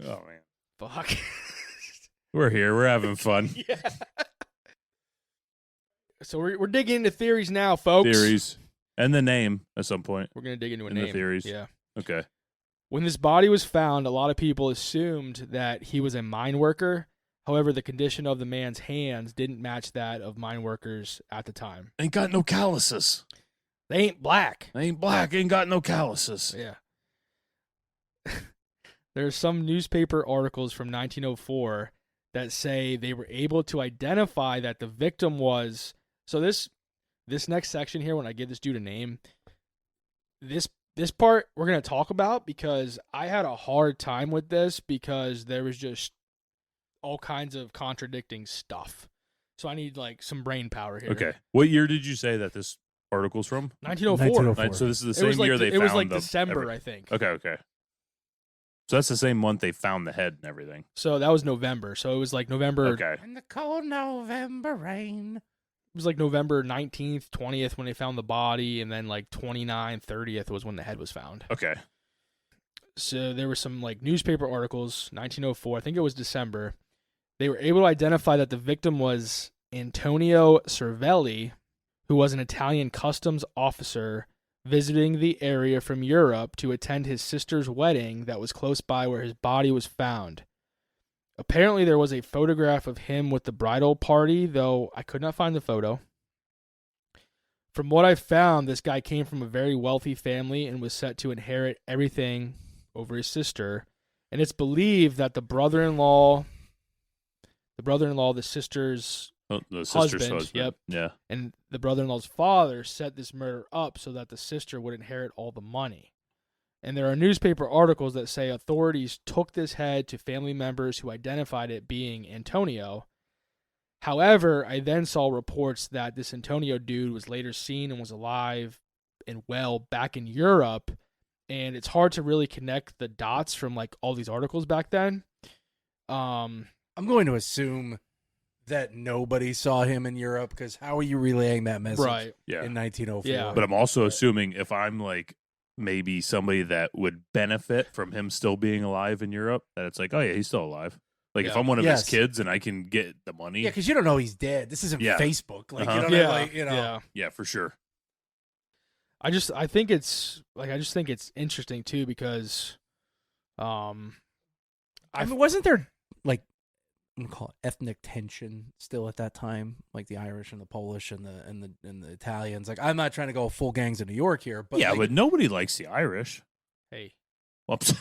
Oh, man. Fuck. We're here. We're having fun. Yeah. So we're digging into theories now, folks. Theories. And the name at some point. We're going to dig into a In name. the theories. Yeah. Okay. When this body was found, a lot of people assumed that he was a mine worker. However, the condition of the man's hands didn't match that of mine workers at the time. Ain't got no calluses. They ain't black. Ain't black. Ain't got no calluses. Yeah. There's some newspaper articles from 1904 that say they were able to identify that the victim was. So this next section here, when I give this dude a name, this part we're going to talk about because I had a hard time with this because there was just all kinds of contradicting stuff. So I need like some brain power here. Okay. What year did you say that this article's from? 1904. 1904. Right, so this is the same year they found it was like the, December, I think. Okay. So that's the same month they found the head and everything. So that was November. So it was like November. Okay. In the cold November rain. It was like November 19th, 20th when they found the body, and then like 29th, 30th was when the head was found. Okay. So there were some like newspaper articles, 1904. I think it was December. They were able to identify that the victim was Antonio Cervelli, who was an Italian customs officer visiting the area from Europe to attend his sister's wedding that was close by where his body was found. Apparently, there was a photograph of him with the bridal party, though I could not find the photo. From what I found, this guy came from a very wealthy family and was set to inherit everything over his sister. And it's believed that the brother-in-law, the sister's The sister's husband. yep. Yeah. And the brother-in-law's father set this murder up so that the sister would inherit all the money. And there are newspaper articles that say authorities took this head to family members who identified it being Antonio. However, I then saw reports that this Antonio dude was later seen and was alive and well back in Europe. And it's hard to really connect the dots from like all these articles back then. I'm going to assume that nobody saw him in Europe because how are you relaying that message Right. Yeah. in 1904? Yeah. But I'm also assuming if I'm like maybe somebody that would benefit from him still being alive in Europe, that it's like, oh yeah, he's still alive. Like if Yeah. I'm one of Yes. his kids and I can get the money. Yeah, because you don't know he's dead. This isn't Yeah. Facebook. Like, Uh-huh. you know, Yeah. like, you know. Yeah. Yeah, for sure. I just think it's interesting too because I mean, wasn't there like I'm gonna call it ethnic tension still at that time, like the Irish and the Polish and the Italians? Like, I'm not trying to go full gangs of New York here, but yeah, like, but nobody likes the Irish. hey, Whoops.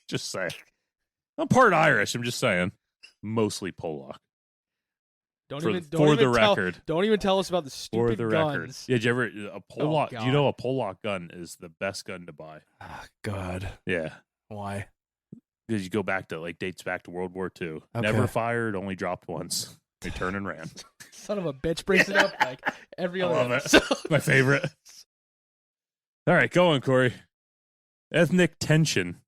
Just saying. I'm part Irish. I'm just saying. Mostly Polak. don't For even the tell, record. don't even tell us about the For stupid the guns. record. Yeah, did you ever a Polak? Do you God. know a Polak gun is the best gun to buy? oh, God, Yeah. why? Because you go back to dates back to World War II. Okay. Never fired, only dropped once. They turned and ran. Son of a bitch brings it up like every I other love it. episode. My favorite. All right, go on, Corey. Ethnic tension.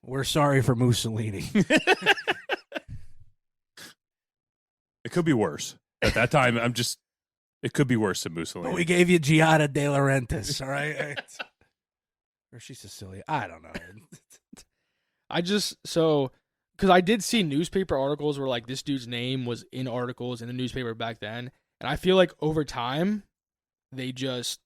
We're sorry for Mussolini. It could be worse. At that time, it could be worse than Mussolini. But we gave you Giada De Laurentiis, all right? Or she's Sicilian. I don't know. Because I did see newspaper articles where like this dude's name was in articles in the newspaper back then, and I feel like over time, they just,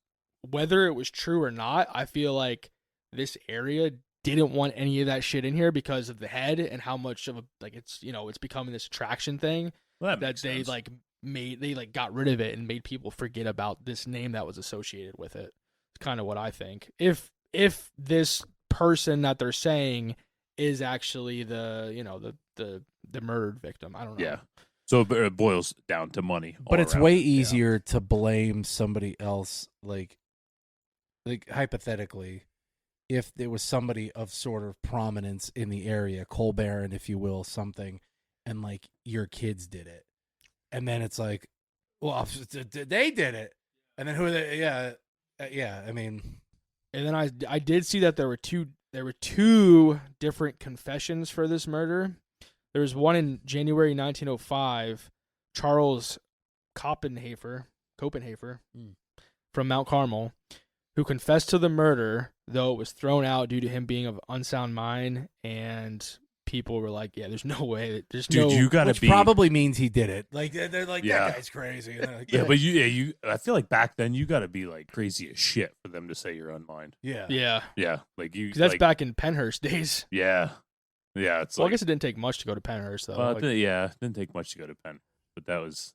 whether it was true or not, I feel like this area didn't want any of that shit in here because of the head and how much of a it's becoming this attraction thing Well, that makes they sense. they got rid of it and made people forget about this name that was associated with it. It's kind of what I think. If this person that they're saying is actually the murdered victim, I don't know. Yeah. So it boils down to money. But all it's around. way Yeah. easier to blame somebody else, like hypothetically, if there was somebody of sort of prominence in the area, Coal Baron, if you will, something, and like your kids did it, and then it's like, well, they did it, and then who are they? Yeah. I mean, And then I did see that there were two different confessions for this murder. There was one in January 1905, Charles Copenhaver from Mount Carmel, who confessed to the murder, though it was thrown out due to him being of unsound mind, and people were like, yeah, there's no way. There's Dude, no... you got to which be probably means he did it. Like they're like, Yeah. that guy's crazy. And they're like, Yeah, but you I feel like back then you got to be like crazy as shit for them to say you're unmined. yeah. Yeah, Yeah, like you. 'cause that's like, back in Penhurst days. Yeah, yeah. It's Well, I like guess it didn't take much to go to Penhurst, though. it didn't take much to go to Penn, but that was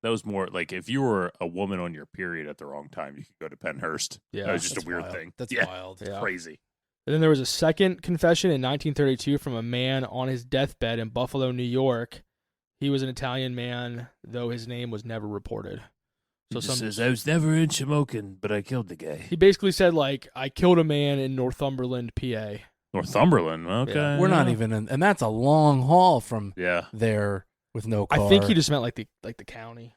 That was more like if you were a woman on your period at the wrong time, you could go to Pennhurst. Yeah, that was just That's a weird wild. thing. That's wild. It's Yeah. crazy. And then there was a second confession in 1932 from a man on his deathbed in Buffalo, New York. He was an Italian man, though his name was never reported. So he says, I was never in Shamokin, but I killed the guy. He basically said, like, I killed a man in Northumberland, PA. Northumberland, okay. Yeah. We're not even in, and that's a long haul from Yeah. there with no car. I think he just meant like the county.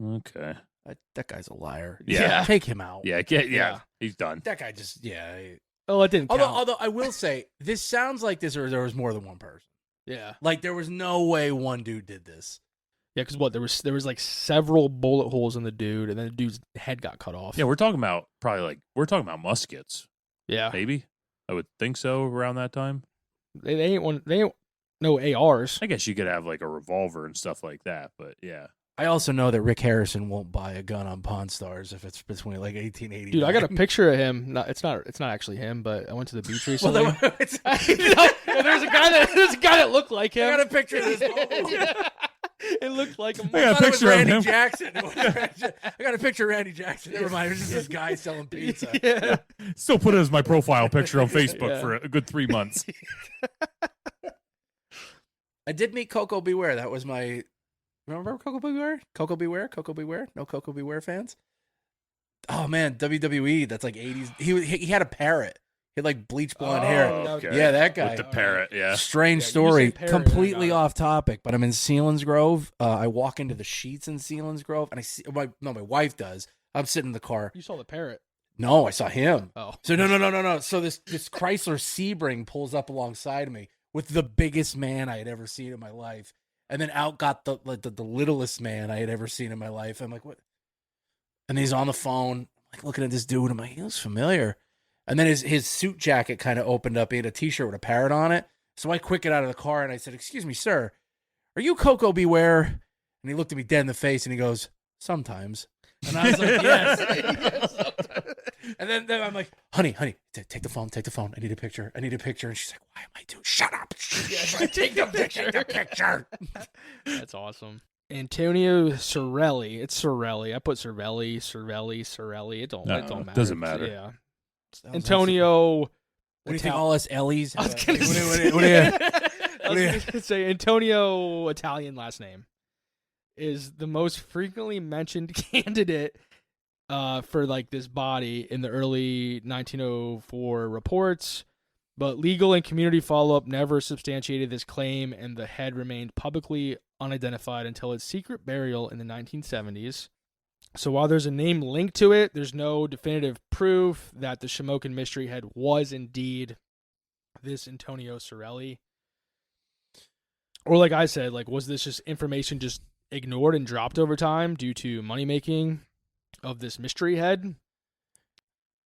Okay. That guy's a liar. Yeah. Take him out. Yeah. He's done. That guy just Oh, it didn't count. Although I will say this sounds like there was more than one person. Yeah. Like there was no way one dude did this. Yeah, because what, there was like several bullet holes in the dude, and then the dude's head got cut off. Yeah, we're talking about muskets. Yeah. Maybe. I would think so around that time. They ain't no ARs. I guess you could have like a revolver and stuff like that, but yeah. I also know that Rick Harrison won't buy a gun on Pawn Stars if it's between like 1880. Dude, I got a picture of him. It's not actually him, but I went to the beach recently. Well, there's a guy that looked like him. I got a picture of this. It looked like him. I got a thought it was picture of Randy him. Jackson. I got a picture of Randy Jackson. Never mind. It was just this guy selling pizza. Yeah. Still put it as my profile picture on Facebook Yeah. for a good 3 months. I did meet Coco Beware. That was my. Remember Coco Beware? Coco Beware? Coco Beware? No Coco Beware fans? Oh man, WWE. That's like 80s. He had a parrot. He had like bleach blonde hair. okay. Yeah, that guy. With the parrot, yeah. Strange Yeah, you story. said parrot, Completely I got it. off topic, but I'm in Selinsgrove. I walk into the sheets in Selinsgrove, and I see my wife does. I'm sitting in the car. You saw the parrot. No, I saw him. Oh. So no. So this Chrysler Sebring pulls up alongside me with the biggest man I had ever seen in my life, and then out got the littlest man I had ever seen in my life. I'm like, what? And he's on the phone, like looking at this dude. I'm like, he looks familiar. And then his suit jacket kind of opened up. He had a T-shirt with a parrot on it. So I quick it out of the car and I said, "Excuse me, sir, are you Coco Beware?" And he looked at me dead in the face and he goes, "Sometimes." And I was like, "Yes." And then I'm like, honey, take the phone. I need a picture. And she's like, "Why am I doing? Shut up." Take the picture. That's awesome. Antonio Sorelli. It's Sorelli. I put Sorelli. It don't matter. Doesn't matter. Yeah. Antonio. What do you think all us Ellies? I was gonna say Antonio, Italian last name, is the most frequently mentioned candidate for like this body in the early 1904 reports, but legal and community follow-up never substantiated this claim, and the head remained publicly unidentified until its secret burial in the 1970s. So while there's a name linked to it, there's no definitive proof that the Shamokin Mystery Head was indeed this Antonio Sorelli. Or like I said, like, was this just information just ignored and dropped over time due to money making of this mystery head?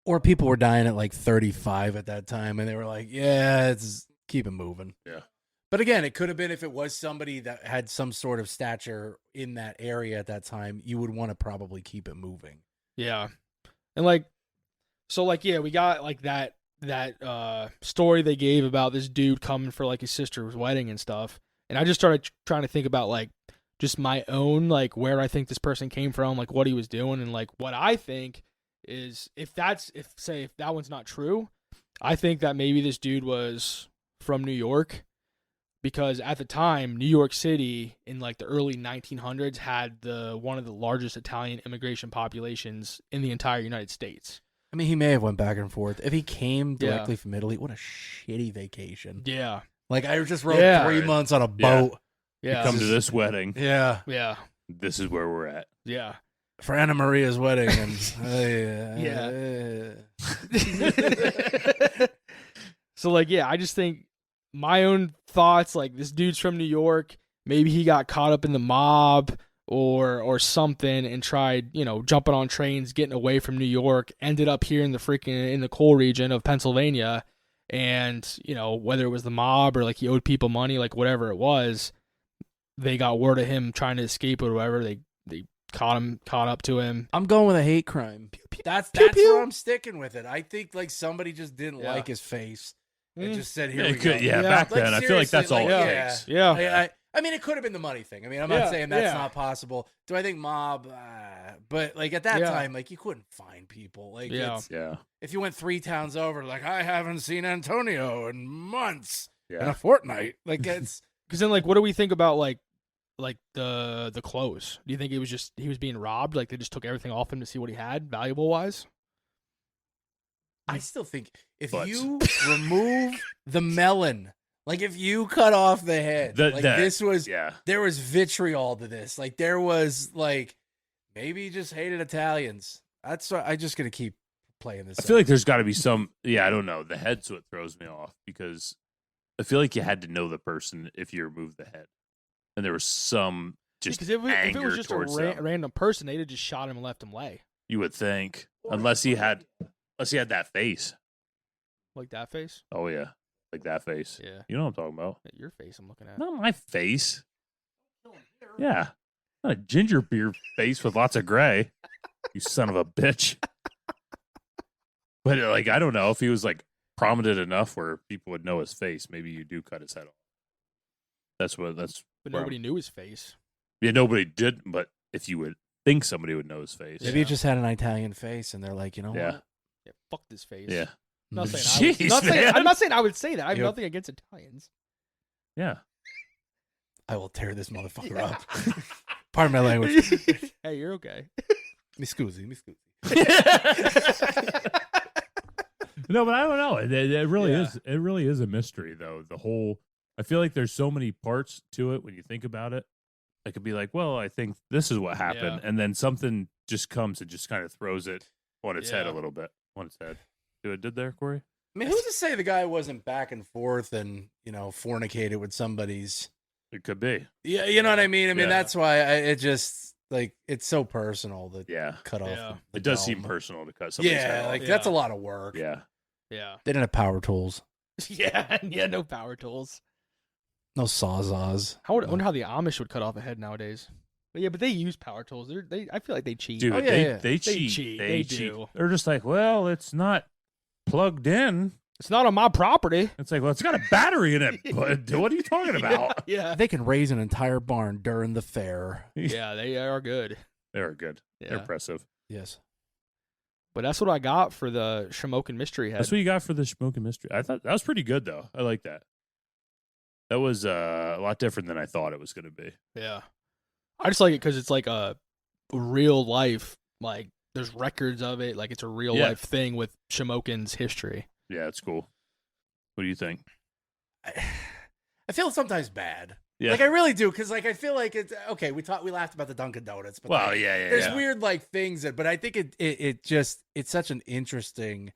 Or people were dying at like 35 at that time, and they were like, "Yeah, it's keep it moving." Yeah. But again, it could have been if it was somebody that had some sort of stature in that area at that time, you would want to probably keep it moving. Yeah. And like, so like, yeah, we got like that story they gave about this dude coming for like his sister's wedding and stuff. And I just started trying to think about like just my own, like where I think this person came from, like what he was doing. And like what I think is if that one's not true, I think that maybe this dude was from New York. Because at the time, New York City in like the early 1900s had one of the largest Italian immigration populations in the entire United States. I mean, he may have went back and forth. If he came directly from Italy, what a shitty vacation. Yeah. Like I just rode 3 months on a boat. Yeah. Come to this wedding. Yeah. Yeah. This is where we're at. Yeah. For Anna Maria's wedding. And So like, yeah, I just think my own thoughts, like this dude's from New York, maybe he got caught up in the mob or something and tried, jumping on trains, getting away from New York, ended up here in the coal region of Pennsylvania. And, whether it was the mob or like he owed people money, like whatever it was, they got word of him trying to escape or whatever. They caught up to him. I'm going with a hate crime. That's pew. where I'm sticking with it. I think like somebody just didn't like his face and just said, "Here we go." Back then, I feel like that's all it takes. Yeah. I mean, it could have been the money thing. I mean, I'm not saying that's not possible. Do I think mob? But like at that time, like you couldn't find people. Like, if you went 3 towns over, like I haven't seen Antonio in months, in a fortnight. Like it's because then like, what do we think about like the clothes? Do you think he was being robbed? Like they just took everything off him to see what he had, valuable wise? I still think if you remove the melon. Like if you cut off the head, there was vitriol to this. Like there was like maybe he just hated Italians. That's why I just gonna keep playing this. I feel like there's got to be some. Yeah, I don't know. The head's what throws me off because I feel like you had to know the person if you removed the head, and there was some just because if it was just a random person, they'd have just shot him and left him lay. You would think, unless he had that face, like that face. Oh yeah. Like that face. Yeah. You know what I'm talking about. Your face I'm looking at. Not my face. Yeah. Not a ginger beer face with lots of gray. You son of a bitch. But like, I don't know if he was like prominent enough where people would know his face. Maybe you do cut his head off. But nobody knew his face. Yeah, nobody did. But if you would think somebody would know his face. Maybe he just had an Italian face and they're like, you know what? Yeah, fuck this face. Yeah. I'm not saying I would say that. I have nothing against Italians. Yeah. I will tear this motherfucker up. Pardon my language. Hey, you're okay. Mi scusi. No, but I don't know. It really is. It really is a mystery, though. The whole. I feel like there's so many parts to it when you think about it. I could be like, well, I think this is what happened, and then something just comes and just kind of throws it on its head a little bit. On its head. See what it did there, Corey? I mean, who's to say the guy wasn't back and forth and, fornicated with somebody's... It could be. Yeah, you know what I mean? I mean, that's why it just, like, it's so personal to cut off. Yeah. It does seem personal to cut somebody's head off. That's a lot of work. Yeah. Yeah. They didn't have power tools. Yeah, no power tools. No sawzaws. I wonder how the Amish would cut off a head nowadays. But they use power tools. I feel like they cheat. Dude, they cheat. They do. They're just like, well, it's not plugged in. It's not on my property. It's like, well, it's got a battery in it. What are you talking about? Yeah. They can raise an entire barn during the fair. Yeah, they are good. They are good. Yeah. They're impressive. Yes. But that's what I got for the Shamokin Mystery Head. That's what you got for the Shamokin Mystery. I thought that was pretty good, though. I like that. That was a lot different than I thought it was going to be. Yeah. I just like it because it's like a real life, like, there's records of it. Like, it's a real life thing with Shamokin's history. Yeah, it's cool. What do you think? I feel sometimes bad. Yeah. Like, I really do, because, like, I feel like it's... Okay, we laughed about the Dunkin' Donuts, but... Well, like, there's weird, like, things but I think it's such an interesting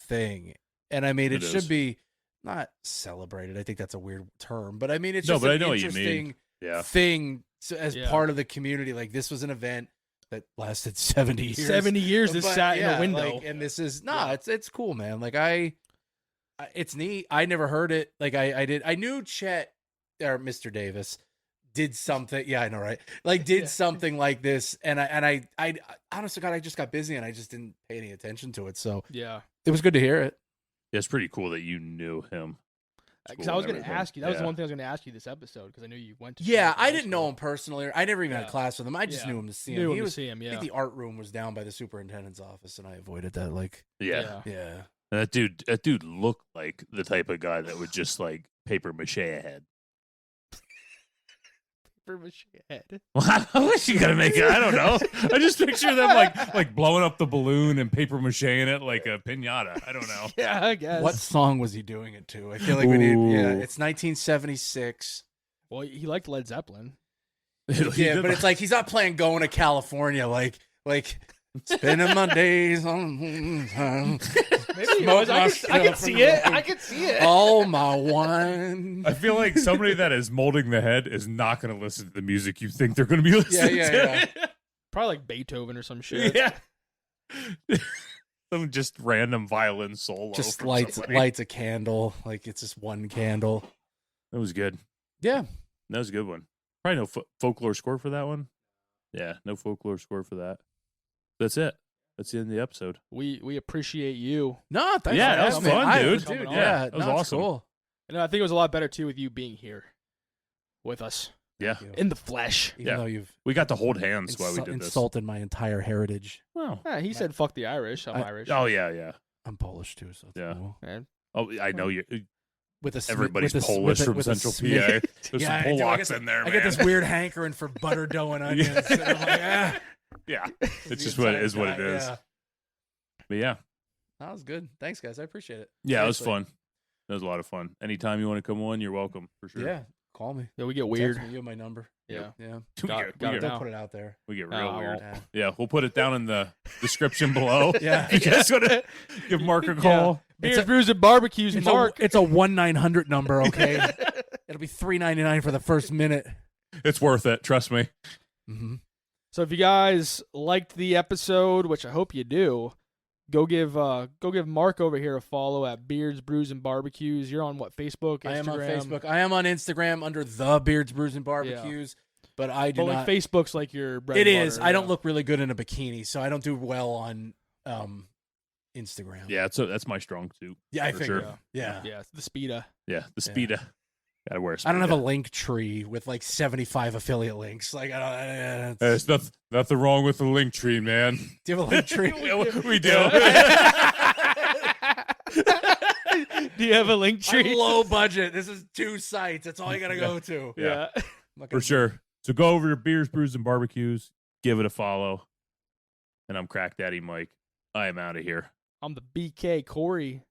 thing. And, I mean, it should be not celebrated. I think that's a weird term. But, I mean, it's just an interesting thing as part of the community. Like, this was an event that lasted 70 years. 70 years this sat in a window. Like, and this is it's cool, man. Like it's neat. I never heard it. Like I knew Chet or Mr. Davis did something. Yeah, I know, right? Like did something like this, and I honestly, God, I just got busy and I just didn't pay any attention to it. So yeah, it was good to hear it. It's pretty cool that you knew him. Because I was going to ask you. That was the one thing I was going to ask you this episode, because I knew you went to. Yeah, I didn't know him personally. I never even had a class with him. I just knew him to see him. I think the art room was down by the superintendent's office, and I avoided that. Like, yeah. And that dude looked like the type of guy that would just like paper mache a head. Paper mache head. Well, how is she gonna make it? I don't know. I just picture them like blowing up the balloon and paper macheing it like a pinata. I don't know. Yeah, I guess. What song was he doing it to? I feel like we need. Yeah, it's 1976. Well, he liked Led Zeppelin. Yeah, but it's like he's not playing "Going to California" like spending my days on. Maybe he was. I can see it. I can see it. Oh my wine! I feel like somebody that is molding the head is not going to listen to the music you think they're going to be listening to. Yeah. Probably like Beethoven or some shit. Yeah. Some just random violin solo. Just lights a candle. Like it's just one candle. That was good. Yeah. That was a good one. Probably no folklore score for that one. Yeah, no folklore score for that. That's it. That's the end of the episode. We appreciate you. No, thanks. Yeah, that was fun, dude. Yeah, that was awesome. Cool. And I think it was a lot better too with you being here. with us Yeah. in the flesh. Even Yeah. though you've We got to hold hands while we did this. insulted my entire heritage. Well, Yeah, he said, "Fuck the Irish." I'm Irish. oh yeah. I'm Polish too, so it's Yeah. cool. Man. Oh, I know you. With a Everybody's with a- Polish with a- from with a Central Smith- PA. There's Yeah, I some do. I Polacks get in there, I man. get this weird hankering for butter dough and onions. And I'm like, ah. Yeah, it's just what it is. What it is. Yeah. But yeah, That was good. Thanks, guys. I appreciate it. yeah, it was Seriously. fun. It was a lot of fun. Anytime you want to come on, you're welcome for sure. Yeah, call me. Yeah, we get Text weird. me. You have my number. Yeah. Yeah. We Got- get, got we it get, now. Don't put it out there. we get Oh, real I weird. won't. Yeah, we'll put it down in the description below. Yeah. If you guys want to give Mark a call. Beers, a- brews, and barbecues. It's Mark. it's a 1-900 number, okay? It'll be $3.99 for the first minute. It's worth it. Trust me. Mm-hmm. So if you guys liked the episode, which I hope you do, go give Mark over here a follow at Beards, Brews, and Barbecues. You're on what, Facebook, Instagram? I am on Facebook. I am on Instagram under the Beards, Brews, and Barbecues, but I do But not. like Facebook's like your bread It and is. butter, I don't yeah. look really good in a bikini, so I don't do well on Instagram. Yeah, that's my strong suit. Yeah, I for figure. sure. Yeah. Yeah, it's the Speeda. Yeah, the Speeda. Gotta wear a Speeda. I don't have a link tree with like 75 affiliate links. Like, I don't. There's nothing wrong with the link tree, man. Do you have a link tree? We do. Do you have a link tree? I'm low budget. This is 2 sites. That's all you gotta go to. Yeah. I'm not For gonna- sure. So go over to Beers, Brews, and Barbecues. Give it a follow. And I'm Crack Daddy Mike. I am out of here. I'm the BK Corey,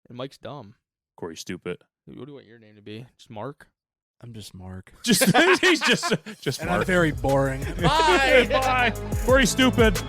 and Mike's dumb. Corey Stupid. What do you want your name to be? Just Mark? I'm just Mark. He's just And I'm Mark. very boring. Bye. Corey Stupid.